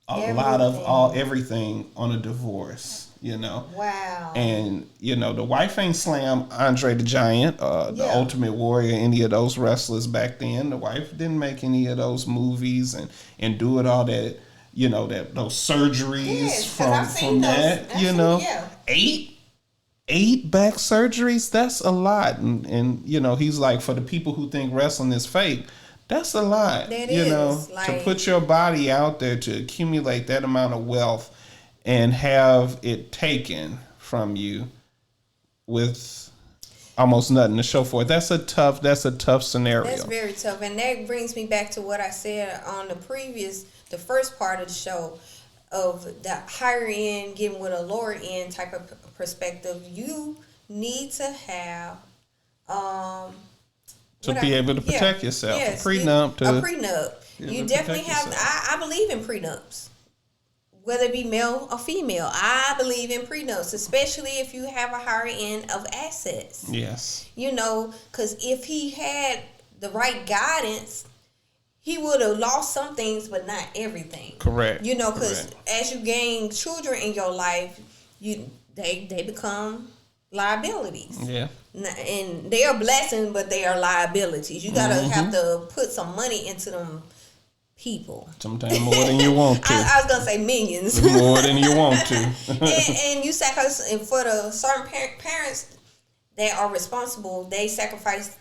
lot of everything on a divorce, you know. Wow. And, you know, the wife ain't slam Andre the Giant, the Ultimate Warrior, any of those wrestlers back then. The wife didn't make any of those movies and do it all that, you know, those surgeries from that, you know. 8 back surgeries, that's a lot. And you know, he's like, for the people who think wrestling is fake, that's a lot. That you is, know, to put your body out there, to accumulate that amount of wealth and have it taken from you with almost nothing to show for it. That's a tough scenario. That's very tough. And that brings me back to what I said on the first part of the show, of the higher end getting with a lower end type of perspective. You need to have to be able to protect yourself. Yes, a prenup. A prenup. You definitely have. I believe in prenups, whether it be male or female. I believe in prenups, especially if you have a higher end of assets. Yes. You know, because if he had the right guidance, he would have lost some things, but not everything. Correct. You know, because as you gain children in your life, they become liabilities. Yeah. And they are blessings, but they are liabilities. You gotta have to put some money into them people. Sometimes more than you want to. I was gonna say millions. More than you want to. and you sacrifice, and for the certain parents that are responsible, they sacrifice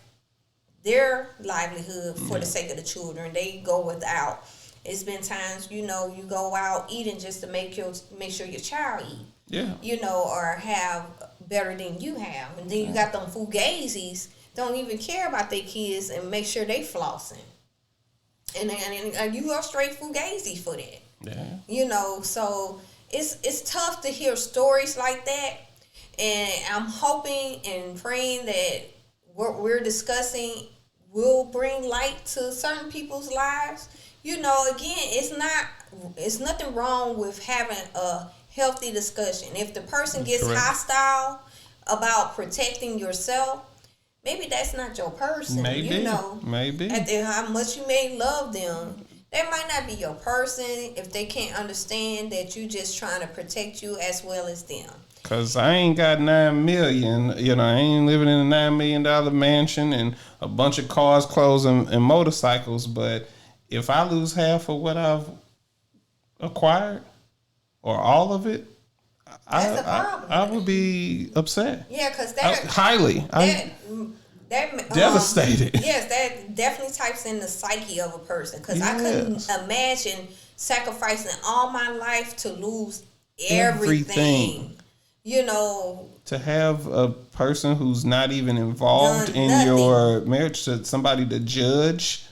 their livelihood for the sake of the children. They go without. It's been times, you know, you go out eating just to make sure your child eat. Yeah. You know, or have better than you have. And then you got them fugazis, don't even care about their kids and make sure they flossing. And you are straight fugazi for that. Yeah. You know, so it's tough to hear stories like that. And I'm hoping and praying that what we're discussing will bring light to certain people's lives. You know, again, it's nothing wrong with having a healthy discussion. If the person gets hostile about protecting yourself, maybe that's not your person. Maybe. You know, maybe. How much you may love them, that might not be your person if they can't understand that you just trying to protect you as well as them. Cause I ain't got $9 million, you know, I ain't living in a $9 million mansion and a bunch of cars, clothes, and motorcycles. But if I lose half of what I've acquired, or all of it, I would be upset. Yeah, because that devastated. Yes, that definitely types in the psyche of a person. Because I couldn't imagine sacrificing all my life to lose everything. You know, to have a person who's not even involved in your marriage, to somebody to judge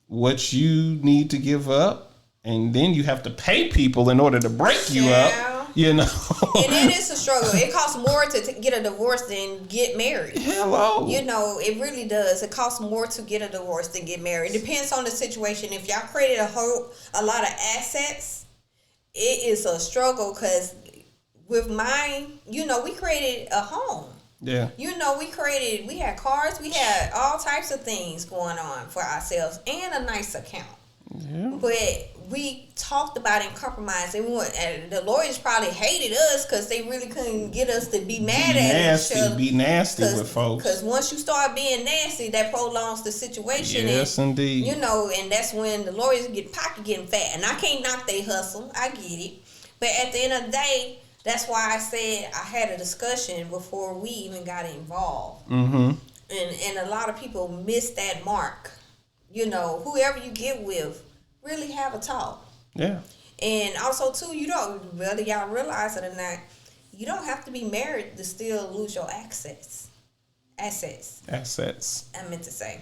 what you need to give up, and then you have to pay people in order to break you up. You know, and it is a struggle. It costs more to get a divorce than get married. Hello. You know, it really does. It costs more to get a divorce than get married. It depends on the situation. If y'all created a lot of assets, it is a struggle because with mine, you know, we created a home. Yeah. You know, we had cars, we had all types of things going on for ourselves and a nice account. Yeah. But we talked about it and compromised. And the lawyers probably hated us because they really couldn't get us to be mad at each other. Be nasty with folks. Because once you start being nasty, that prolongs the situation. Yes, and, indeed. You know, and that's when the lawyers get pocket getting fat. And I can't knock they hustle. I get it. But at the end of the day, that's why I said I had a discussion before we even got involved. Mm-hmm. And a lot of people miss that mark. You know, whoever you get with, really have a talk. Yeah. And also, too, you don't, whether y'all realize it or not, you don't have to be married to still lose your assets. Assets. I meant to say.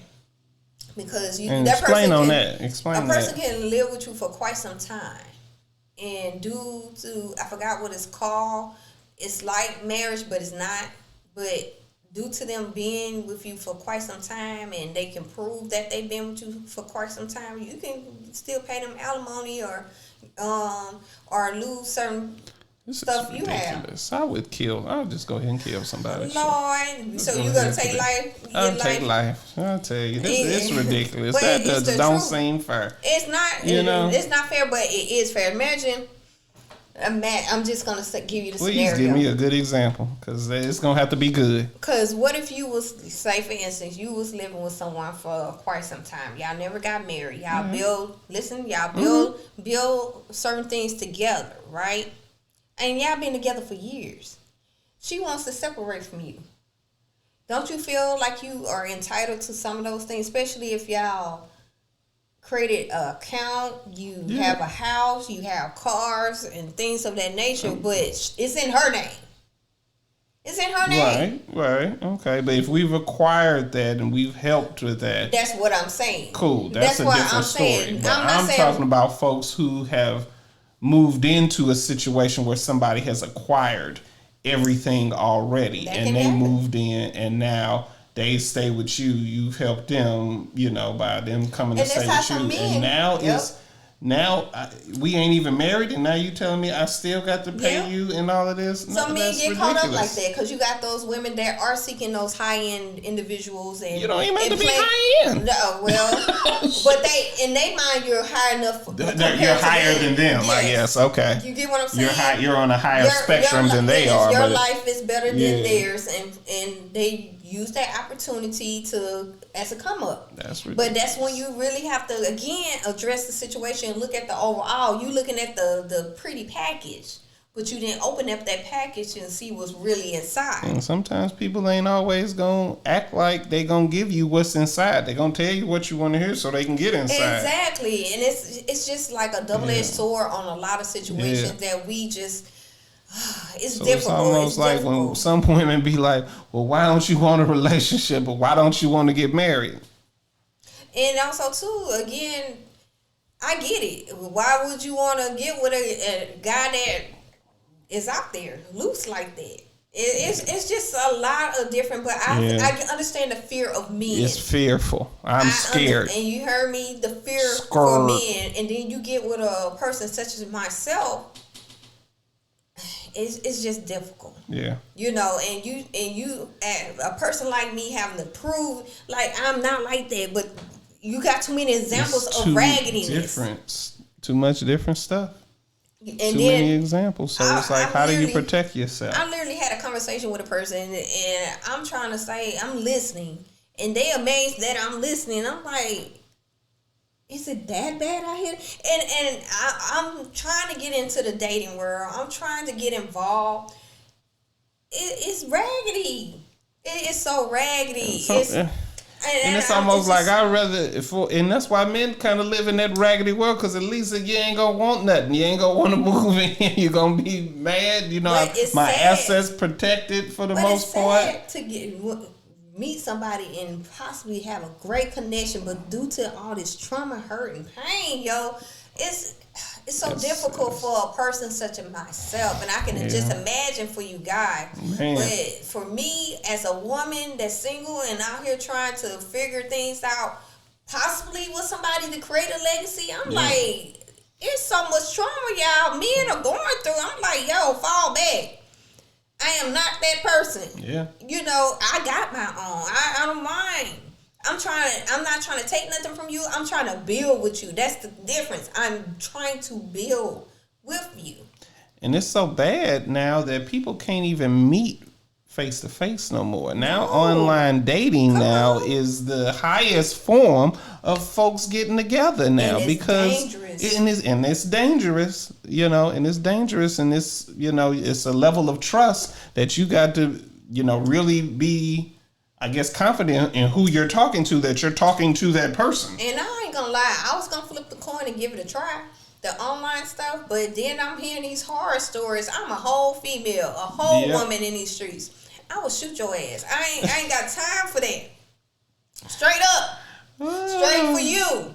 Because Explain a person can live with you for quite some time. And due to, I forgot what it's called, it's like marriage, but it's not. But due to them being with you for quite some time and they can prove that they've been with you for quite some time, you can still pay them alimony or lose certain stuff you have. I would just go ahead and kill somebody. Lord, so you're going to take life? I'll take life. I'll tell you. It's ridiculous. That don't seem fair. It's not, it's not fair, but it is fair. Imagine, I'm just going to give you the scenario. Please give me a good example, because it's going to have to be good. Because what if you was, say for instance, you was living with someone for quite some time. Y'all never got married. Y'all build certain things together, right? And y'all been together for years. She wants to separate from you. Don't you feel like you are entitled to some of those things, especially if y'all created an account, you have a house, you have cars and things of that nature, but it's in her name. It's in her name. Right. Okay. But if we've acquired that and we've helped with that. That's what I'm saying. Cool. That's a different story. But I'm talking about folks who have moved into a situation where somebody has acquired everything already and they moved in and now they stay with you. You've helped them, by them coming to stay with you. And now we ain't even married, and now you telling me I still got to pay you and all of this? Some men get caught up like that because you got those women that are seeking those high-end individuals. And you don't even have to be high-end. No, but in their mind, you're high enough. You're higher than them, I guess. Okay. You get what I'm saying? You're on a higher spectrum than they are. Your life is better than theirs, and they use that opportunity as a come up. But that's when you really have to again address the situation and look at the overall. You looking at the pretty package, but you didn't open up that package and see what's really inside. And sometimes people ain't always gonna act like they gonna give you what's inside. They gonna tell you what you want to hear so they can get inside. Exactly, and it's just like a double-edged sword on a lot of situations that we just. It's difficult. It's almost like when some women be like, well, why don't you want a relationship, or why don't you want to get married? And also, too, again, I get it. Why would you want to get with a guy that is out there loose like that? It's just a lot of different, but I understand the fear of men. It's fearful. I'm scared. And you heard me, the fear for men, and then you get with a person such as myself. It's just difficult. Yeah. And you a person like me having to prove like I'm not like that, but you got too many examples of raggediness. Too much different stuff. And too many examples. So it's like, how do you protect yourself? I literally had a conversation with a person and I'm trying to say I'm listening, and they amazed that I'm listening. I'm like, is it that bad out here? And I'm trying to get into the dating world. I'm trying to get involved. It's raggedy. It is so raggedy. And it's almost like I'd rather, and that's why men kind of live in that raggedy world, because at least you ain't gonna want nothing. You ain't gonna want to move in. You're gonna be mad. My assets protected for the most part. To meet somebody and possibly have a great connection, but due to all this trauma, hurt, and pain, it's it's so difficult for a person such as myself, and I can just imagine for you guys. Man. But for me, as a woman that's single and out here trying to figure things out, possibly with somebody to create a legacy, I'm like, it's so much trauma y'all men are going through. I'm like, yo, fall back. I am not that person. Yeah. You know, I got my own. I don't mind. I'm not trying to take nothing from you. I'm trying to build with you. That's the difference. I'm trying to build with you. And it's so bad now that people can't even meet face to face no more. Now online dating is the highest form of folks getting together now, and because it's dangerous, you know, and it's dangerous, and it's, you know, it's a level of trust that you got to, you know, really be, I guess, confident in who you're talking to, that you're talking to that person. And I ain't gonna lie, I was gonna flip the coin and give it a try, the online stuff, but then I'm hearing these horror stories. I'm a whole female, a whole woman in these streets. I will shoot your ass. I ain't got time for that. Straight up. Straight for you.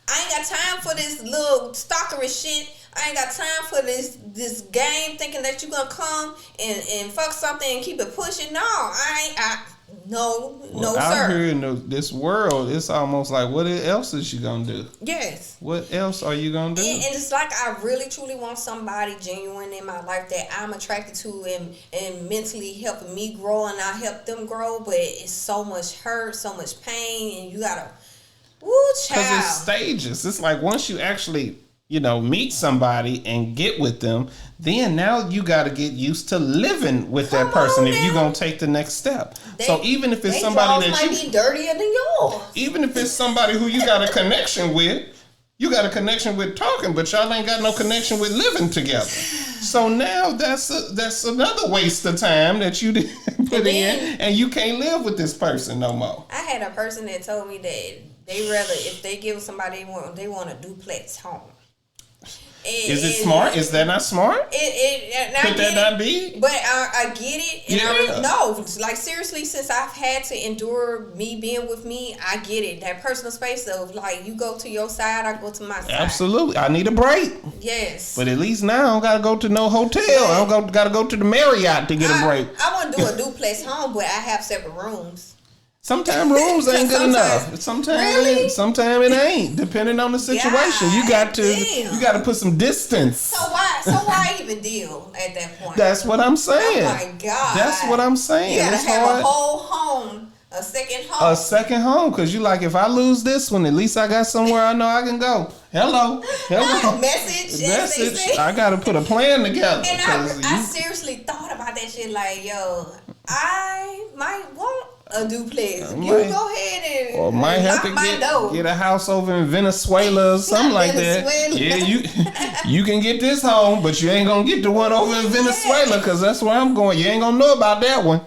I ain't got time for this little stalkerish shit. I ain't got time for this game thinking that you gonna come and fuck something and keep it pushing. No, no, sir. Out here in this world, it's almost like, what else is she gonna do? Yes. What else are you gonna do? And it's like I really truly want somebody genuine in my life that I'm attracted to and mentally helping me grow, and I help them grow. But it's so much hurt, so much pain, and you gotta, child. Because it's stages. It's like once you actually, you know, meet somebody and get with them, then now you got to get used to living with that person if you're going to take the next step. So even if it's somebody that might be dirtier than yours. Even if it's somebody who you got a connection with, you got a connection with talking, but y'all ain't got no connection with living together. So now that's another waste of time that you didn't put in, and you can't live with this person no more. I had a person that told me that they rather, if they give somebody they want a duplex home. Is it smart? Is that not smart? Could that not be? But I get it. And like seriously, since I've had to endure me being with me, I get it. That personal space of like, you go to your side, I go to my side. Absolutely. I need a break. Yes. But at least now I don't got to go to no hotel. I don't got to go to the Marriott to get a break. I want to do a duplex home, but I have separate rooms. Sometimes rooms ain't good enough. Sometimes it ain't. Depending on the situation, you got to put some distance. So why even deal at that point? That's what I'm saying. Oh my God. That's what I'm saying. You gotta have a whole home, a second home. A second home, because you like, if I lose this one, at least I got somewhere I know I can go. Hello. Message. I got to put a plan together. And I seriously thought about that shit. Like, yo, I might want a duplex. You go ahead and or might have to get a house over in Venezuela or something like that. Yeah, you can get this home, but you ain't gonna get the one over in Venezuela, because that's where I'm going. You ain't gonna know about that one.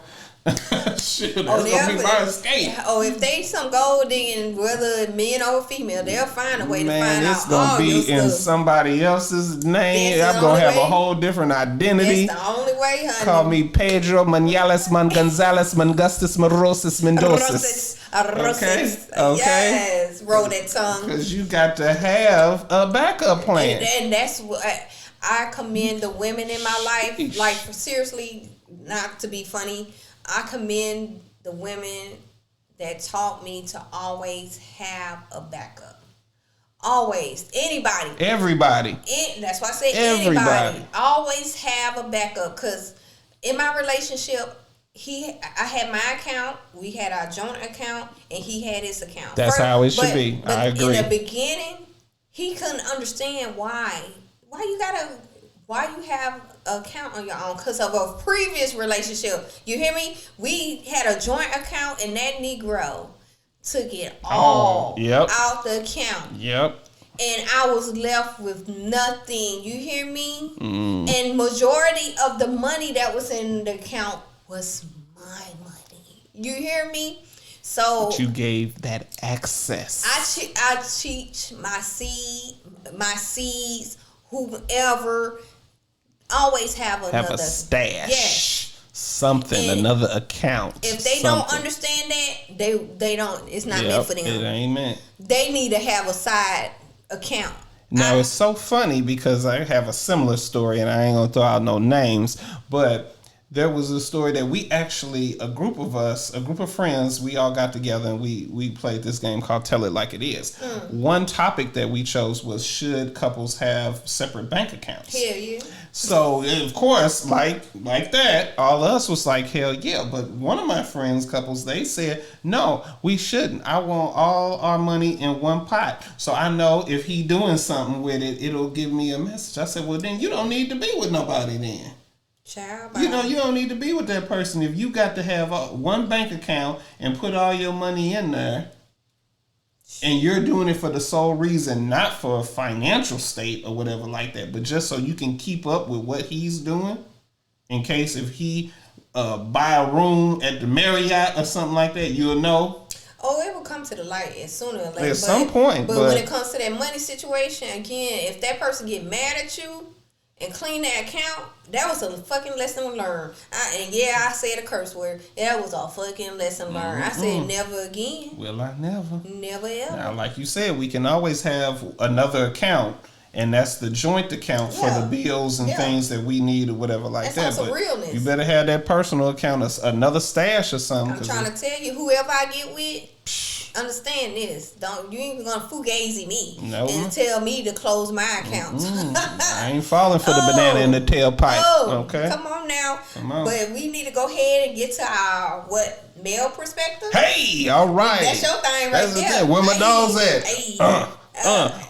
Shit, that's gonna be my escape. If they some gold digging, whether men or female, they'll find a way to find out. Man, it's gonna be in somebody else's name. I'm gonna have a whole different identity. That's the only way, honey. Call me Pedro Manales Man Gonzalez Mangustus Morosis Mendoza. Okay. Yes, roll that tongue. Because you got to have a backup plan. And that's what I commend the women in my life. Like, seriously, not to be funny, I commend the women that taught me to always have a backup. Always. Anybody. Everybody. That's why I say anybody. Always have a backup. Because in my relationship, I had my account, we had our joint account, and he had his account. That's how it should be. I agree. In the beginning, he couldn't understand why you have an account on your own, because of a previous relationship. You hear me? We had a joint account, and that Negro took it all out the account. Yep. And I was left with nothing. You hear me? And majority of the money that was in the account was my money. You hear me? So but you gave that access. I teach my seeds, whoever, always have a stash. Yes. Something, and another account. If they don't understand that, they don't. It's not meant for them. It ain't meant. They need to have a side account. Now, it's so funny because I have a similar story, and I ain't going to throw out no names, but there was a story that we actually, a group of friends, we all got together and we played this game called Tell It Like It Is. One topic that we chose was, should couples have separate bank accounts? Hell yeah. So, of course, like that, all of us was like, hell yeah. But one of my friends' couples, they said, no, we shouldn't. I want all our money in one pot. So I know if he doing something with it, it'll give me a message. I said, well, then you don't need to be with nobody then. Child, you don't need to be with that person if you got to have one bank account and put all your money in there, and you're doing it for the sole reason, not for a financial state or whatever like that, but just so you can keep up with what he's doing in case if he buy a room at the Marriott or something like that, you'll know. Oh, it will come to the light as sooner or later. At some point. But when it comes to that money situation, again, if that person get mad at you and clean that account, that was a fucking lesson learned. I said a curse word. That was a fucking lesson learned. I said never again. Well, I never. Never ever. Now, like you said, we can always have another account, and that's the joint account for the bills and things that we need or whatever like that. That's but realness. You better have that personal account, another stash or something. I'm trying to tell you, whoever I get with, understand this. You ain't gonna fugazi me and tell me to close my account. I ain't falling for the banana in the tailpipe. Okay, come on now. But we need to go ahead and get to our male perspective. Hey, all right. That's your thing right there. Where my dogs at?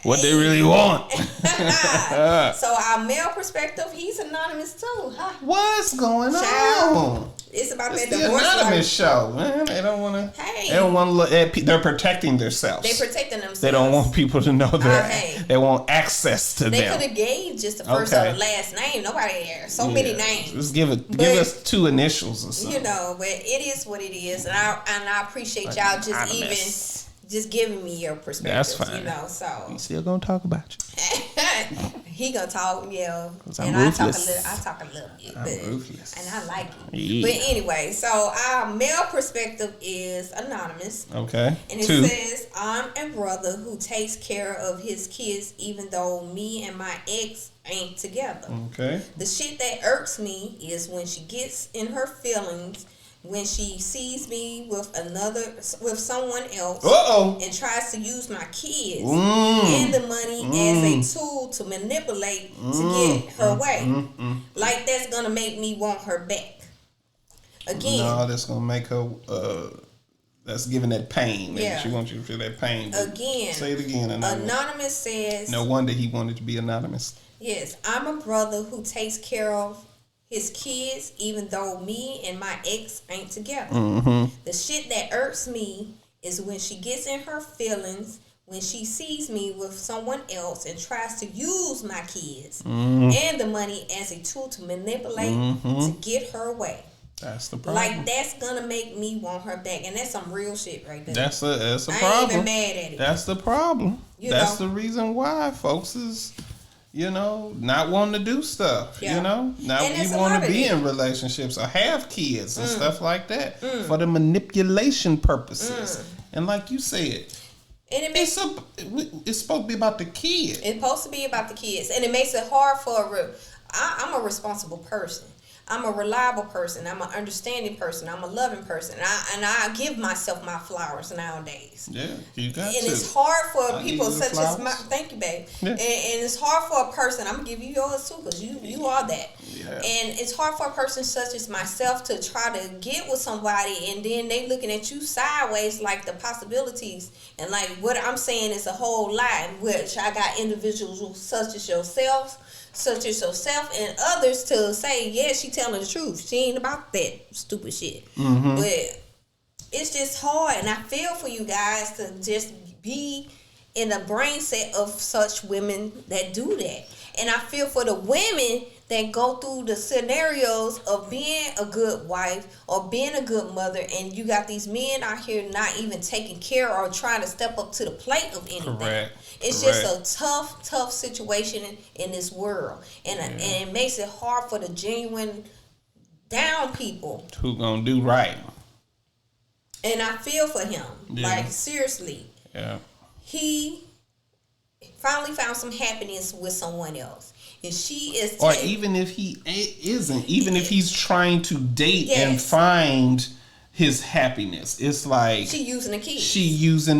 What they really want. So our male perspective, he's anonymous too, huh? What's going on? It's about it's that the divorce anonymous show, man. They don't want to. Hey. They don't want to look at. They're protecting themselves. They're protecting themselves. They don't want people to know that. They want access to them. They could have gave just the first or the last name. Nobody there. So many names. Just give us two initials or something. But it is what it is, and I appreciate y'all just giving me your perspective. That's fine. So he's still gonna talk about you. He gonna talk, and I talk a little bit, I'm ruthless, and I like it. Yeah. But anyway, so our male perspective is anonymous. Okay. And it says, I'm a brother who takes care of his kids, even though me and my ex ain't together. Okay. The shit that irks me is when she gets in her feelings when she sees me with someone else and tries to use my kids and the money as a tool to manipulate to get her way. Like that's gonna make me want her back. Again. No, that's gonna make her that's giving that pain. Yeah. She wants you to feel that pain. Again. Say it again. Anonymous says, no wonder he wanted to be anonymous. Yes, I'm a brother who takes care of his kids, even though me and my ex ain't together. The shit that irks me is when she gets in her feelings, when she sees me with someone else and tries to use my kids and the money as a tool to manipulate to get her way. That's the problem. Like that's gonna make me want her back, and that's some real shit right there. That's a problem. I ain't even mad at it. That's the problem. That's the reason why folks is. Not wanting to do stuff, not even want to be in relationships or have kids and stuff like that for the manipulation purposes. And like you said, it's supposed to be about the kids. It's supposed to be about the kids. And it makes it hard I'm a responsible person. I'm a reliable person. I'm an understanding person. I'm a loving person. And I give myself my flowers nowadays. Yeah, you got to. And it's hard for people such as thank you, babe. Yeah. And it's hard for a person. I'm gonna give you yours too, because you are that. Yeah. And it's hard for a person such as myself to try to get with somebody, and then they looking at you sideways like the possibilities and like what I'm saying is a whole lie. Which I got individuals such as yourself and others to say, yeah, she telling the truth. She ain't about that stupid shit. But it's just hard, and I feel for you guys to just be in the brain set of such women that do that. And I feel for the women that go through the scenarios of being a good wife or being a good mother, and you got these men out here not even taking care or trying to step up to the plate of anything. Correct. It's just a tough situation in this world. And it makes it hard for the genuine down people. Who gonna do right. And I feel for him. Yeah. Like, seriously. Yeah. He finally found some happiness with someone else. And she is... Or even if he isn't, even if he's trying to date and find his happiness, it's like... She using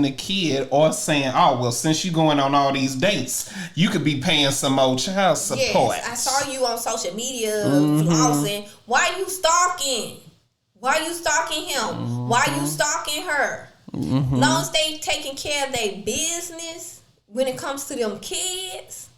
the kid. Or saying, oh, well, since you going on all these dates, you could be paying some more child support. Yes, I saw you on social media flossing. Why you stalking? Why you stalking him? Why you stalking her? Long as they taking care of their business when it comes to them kids,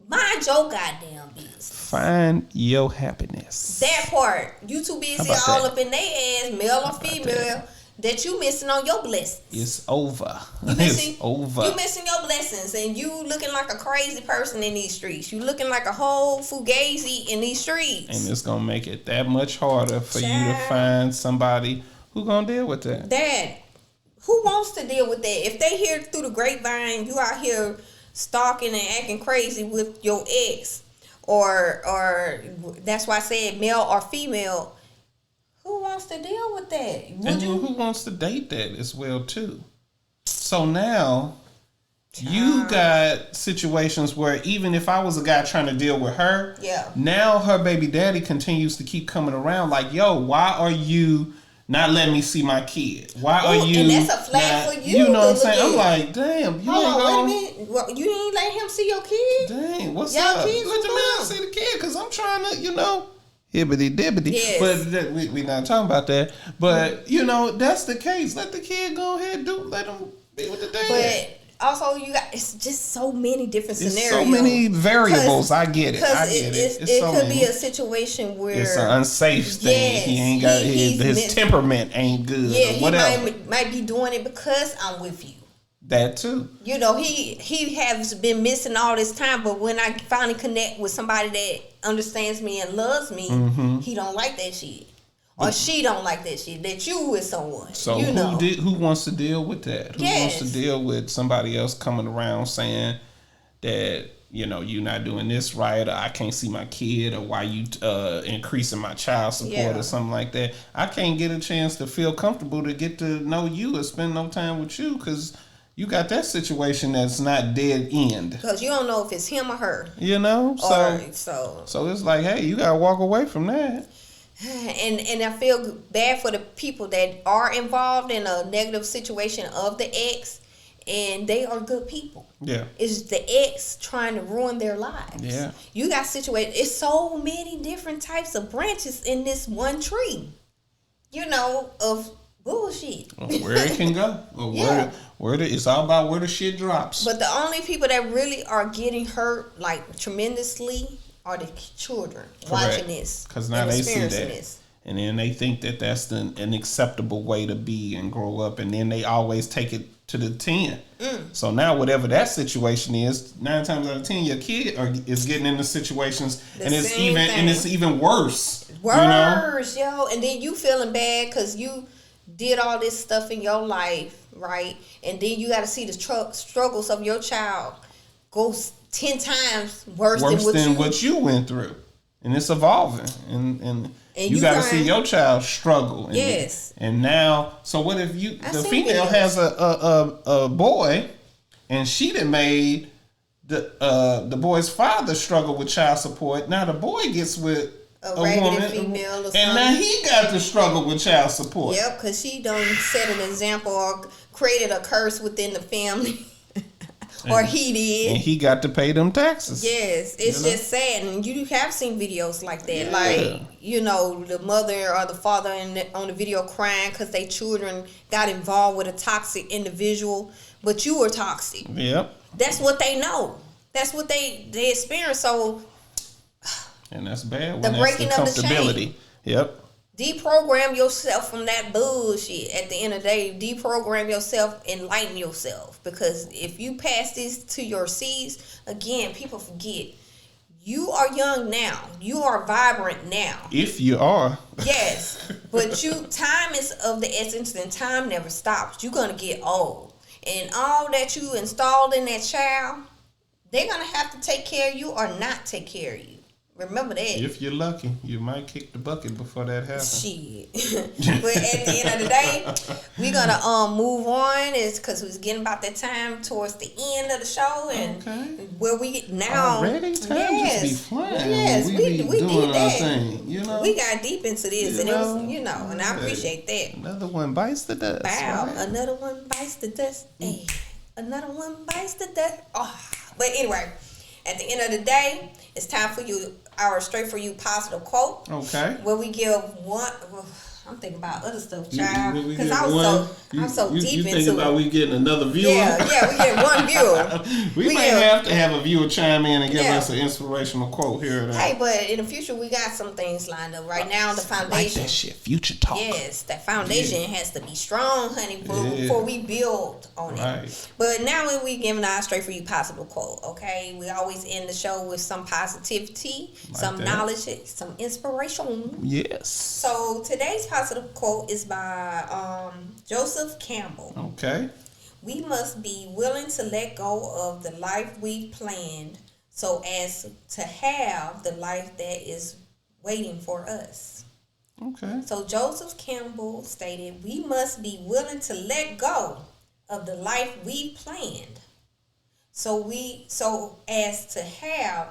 mind your goddamn business. Find your happiness. That part. You too busy all up in their ass, male or female, that you missing on your blessings. It's over. It's over. You missing your blessings, and you looking like a crazy person in these streets. You looking like a whole fugazi in these streets. And it's gonna make it that much harder for you to find somebody who gonna deal with that. Dad, who wants to deal with that? If they hear through the grapevine, you out here stalking and acting crazy with your ex, or that's why I said male or female. Who wants to deal with that? Who wants to date that as well too? So now you got situations where even if I was a guy trying to deal with her, now her baby daddy continues to keep coming around like, yo, why are you not letting me see my kid? Why are you? And that's a flag for you. You know what I'm saying? I'm like, damn. Hold on, wait a minute. Well, you ain't let him see your kid? Dang, what's up? Let the man see the kid, because I'm trying to, hibbity dibbity. Yes. But we're not talking about that. But, that's the case. Let the kid go ahead let him be with the dad. But also, it's just so many different scenarios. So many variables. I get it. It could be a situation where it's an unsafe thing. Yes, he ain't got his temperament ain't good. Yeah, or whatever. He might be doing it because I'm with you. That too. He has been missing all this time, but when I finally connect with somebody that understands me and loves me, he don't like that shit. Or she don't like that shit. That you with someone. So who wants to deal with that? Who wants to deal with somebody else coming around saying that, you're not doing this right, or I can't see my kid, or why you increasing my child support or something like that. I can't get a chance to feel comfortable to get to know you or spend no time with you because you got that situation that's not dead end. Because you don't know if it's him or her. So it's like, hey, you gotta walk away from that. And I feel bad for the people that are involved in a negative situation of the ex, and they are good people. Yeah. It's the ex trying to ruin their lives. Yeah. You got situated. It's so many different types of branches in this one tree, of bullshit. Where it can go. It's all about where the shit drops. But the only people that really are getting hurt, like, tremendously are the children. Correct. Watching this. Because now they see that. And then they think that that's an acceptable way to be and grow up. And then they always take it to the 10. So now whatever that situation is, 9 times out of 10, your kid is getting into situations and it's even worse. Worse, yo. And then you feeling bad because you did all this stuff in your life, right? And then you got to see the struggles of your child go 10 times worse than what you went through. And it's evolving. And you got to see your child struggle. And now, so what if the female has a boy and she done made the boy's father struggle with child support. Now the boy gets with a woman, female or something. And now he got to struggle with child support. Yep, because she done set an example or created a curse within the family. Or he did. And he got to pay them taxes. Yes, it's just sad. And you have seen videos like that. Like, the mother or the father on the video crying because their children got involved with a toxic individual, but you were toxic. Yep. That's what they know. That's what they experience. So... And that's bad. The breaking of the chain. Yep. Deprogram yourself from that bullshit. At the end of the day, deprogram yourself, enlighten yourself. Because if you pass this to your seeds, again, people forget. You are young now. You are vibrant now. If you are. Yes. But time is of the essence, and time never stops. You're going to get old. And all that you installed in that child, they're going to have to take care of you or not take care of you. Remember that. If you're lucky, you might kick the bucket before that happens. Shit. But at the end of the day, we're gonna move on. It's because it's getting about that time towards the end of the show, and where we get now. Already time just be flying. Yes, we be doing doing that. our thing. You know, we got deep into this, and it was, and I appreciate that. Another one bites the dust. Wow, right? Another one bites the dust. Hey, another one bites the dust. Oh, but anyway, at the end of the day, it's time for our Straight4U positive quote. Okay. Where we give one. I'm thinking about other stuff, child. Because I'm so deep into it. You thinking about we getting another viewer? Yeah, we get one viewer. we may have to have a viewer chime in and give us an inspirational quote here. Hey, but in the future, we got some things lined up. Right now, the foundation. Like that shit, future talk. Yes, that foundation has to be strong, honey, before we build on it. But now when we giving our Straight4U positive quote, okay? We always end the show with some positivity, some knowledge, some inspiration. Yes. So today's positive quote is by Joseph Campbell. Okay. We must be willing to let go of the life we planned so as to have the life that is waiting for us. Okay. So Joseph Campbell stated, we must be willing to let go of the life we planned so as to have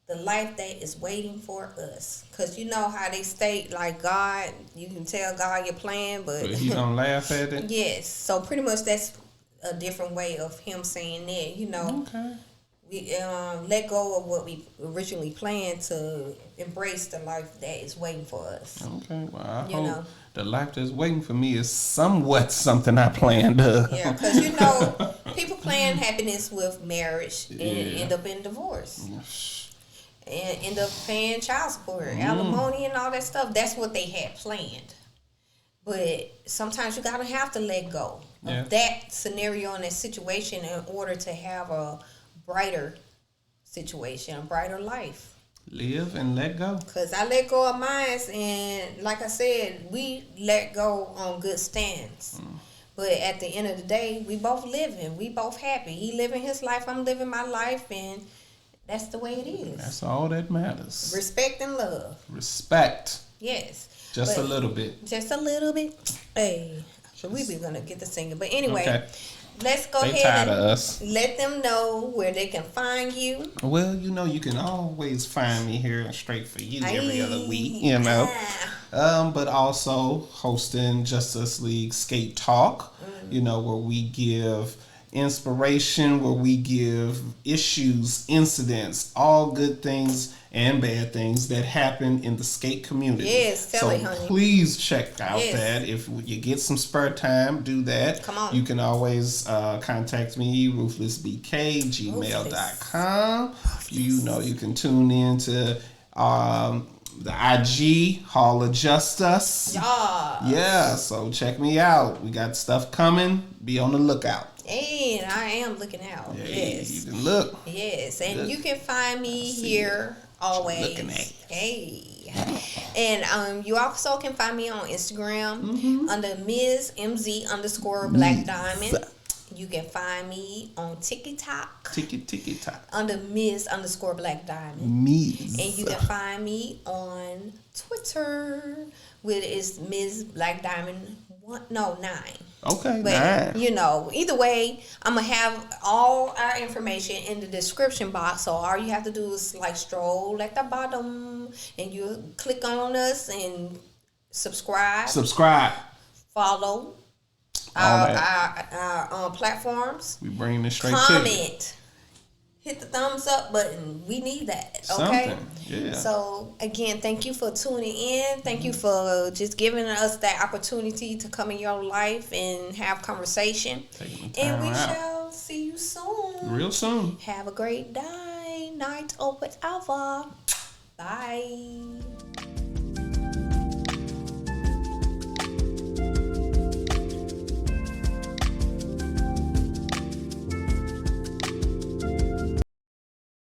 the life that is waiting for us. Because you know how they state, like, God, you can tell God your plan, but he don't laugh at it? Yes. So pretty much that's a different way of him saying that, Okay. We let go of what we originally planned to embrace the life that is waiting for us. Okay. Well, I hope the life that's waiting for me is somewhat something I planned. Yeah, because, people plan happiness with marriage and end up in divorce. And end up paying child support, alimony, and all that stuff. That's what they had planned. But sometimes you gotta have to let go of that scenario and that situation in order to have a brighter situation, a brighter life. Live and let go. Because I let go of mine, and like I said, we let go on good stands. But at the end of the day, we both living. We both happy. He living his life, I'm living my life, and that's the way it is. That's all that matters. Respect and love. Respect. Yes. Just a little bit. Just a little bit. Hey. So we be going to get the singing. But anyway, let's go ahead and us. Let them know where they can find you. Well, you can always find me here Straight4U every other week, but also hosting Justice League Skate Talk, where we give inspiration, where we give issues, incidents, all good things and bad things that happen in the skate community. Yes, tell me, honey. Please check out that. If you get some spare time, do that. Come on. You can always contact me, Ruthless B.K, gmail.com. You can tune in to the IG, Hall of Justice. Yeah, so check me out. We got stuff coming. Be on the lookout. And I am looking out. Yes. You can look. Yes. And you can find me here always. Looking at. Hey. And you also can find me on Instagram under Ms. MZ _Black Diamond. You can find me on TikTok. TikTok. Under Ms. _Black Diamond. Ms. And you can find me on Twitter with is Ms. Black Diamond 9. Okay, but 9. Either way, I'm gonna have all our information in the description box. So all you have to do is stroll at the bottom, and you click on us and subscribe. Follow our platforms. We bring this straight Comment. To hit the thumbs up button. We need that. Okay. Something. Yeah. So again, thank you for tuning in. Thank you for just giving us that opportunity to come in your life and have conversation. And we shall see you soon. Real soon. Have a great day, night, or whatever. Bye.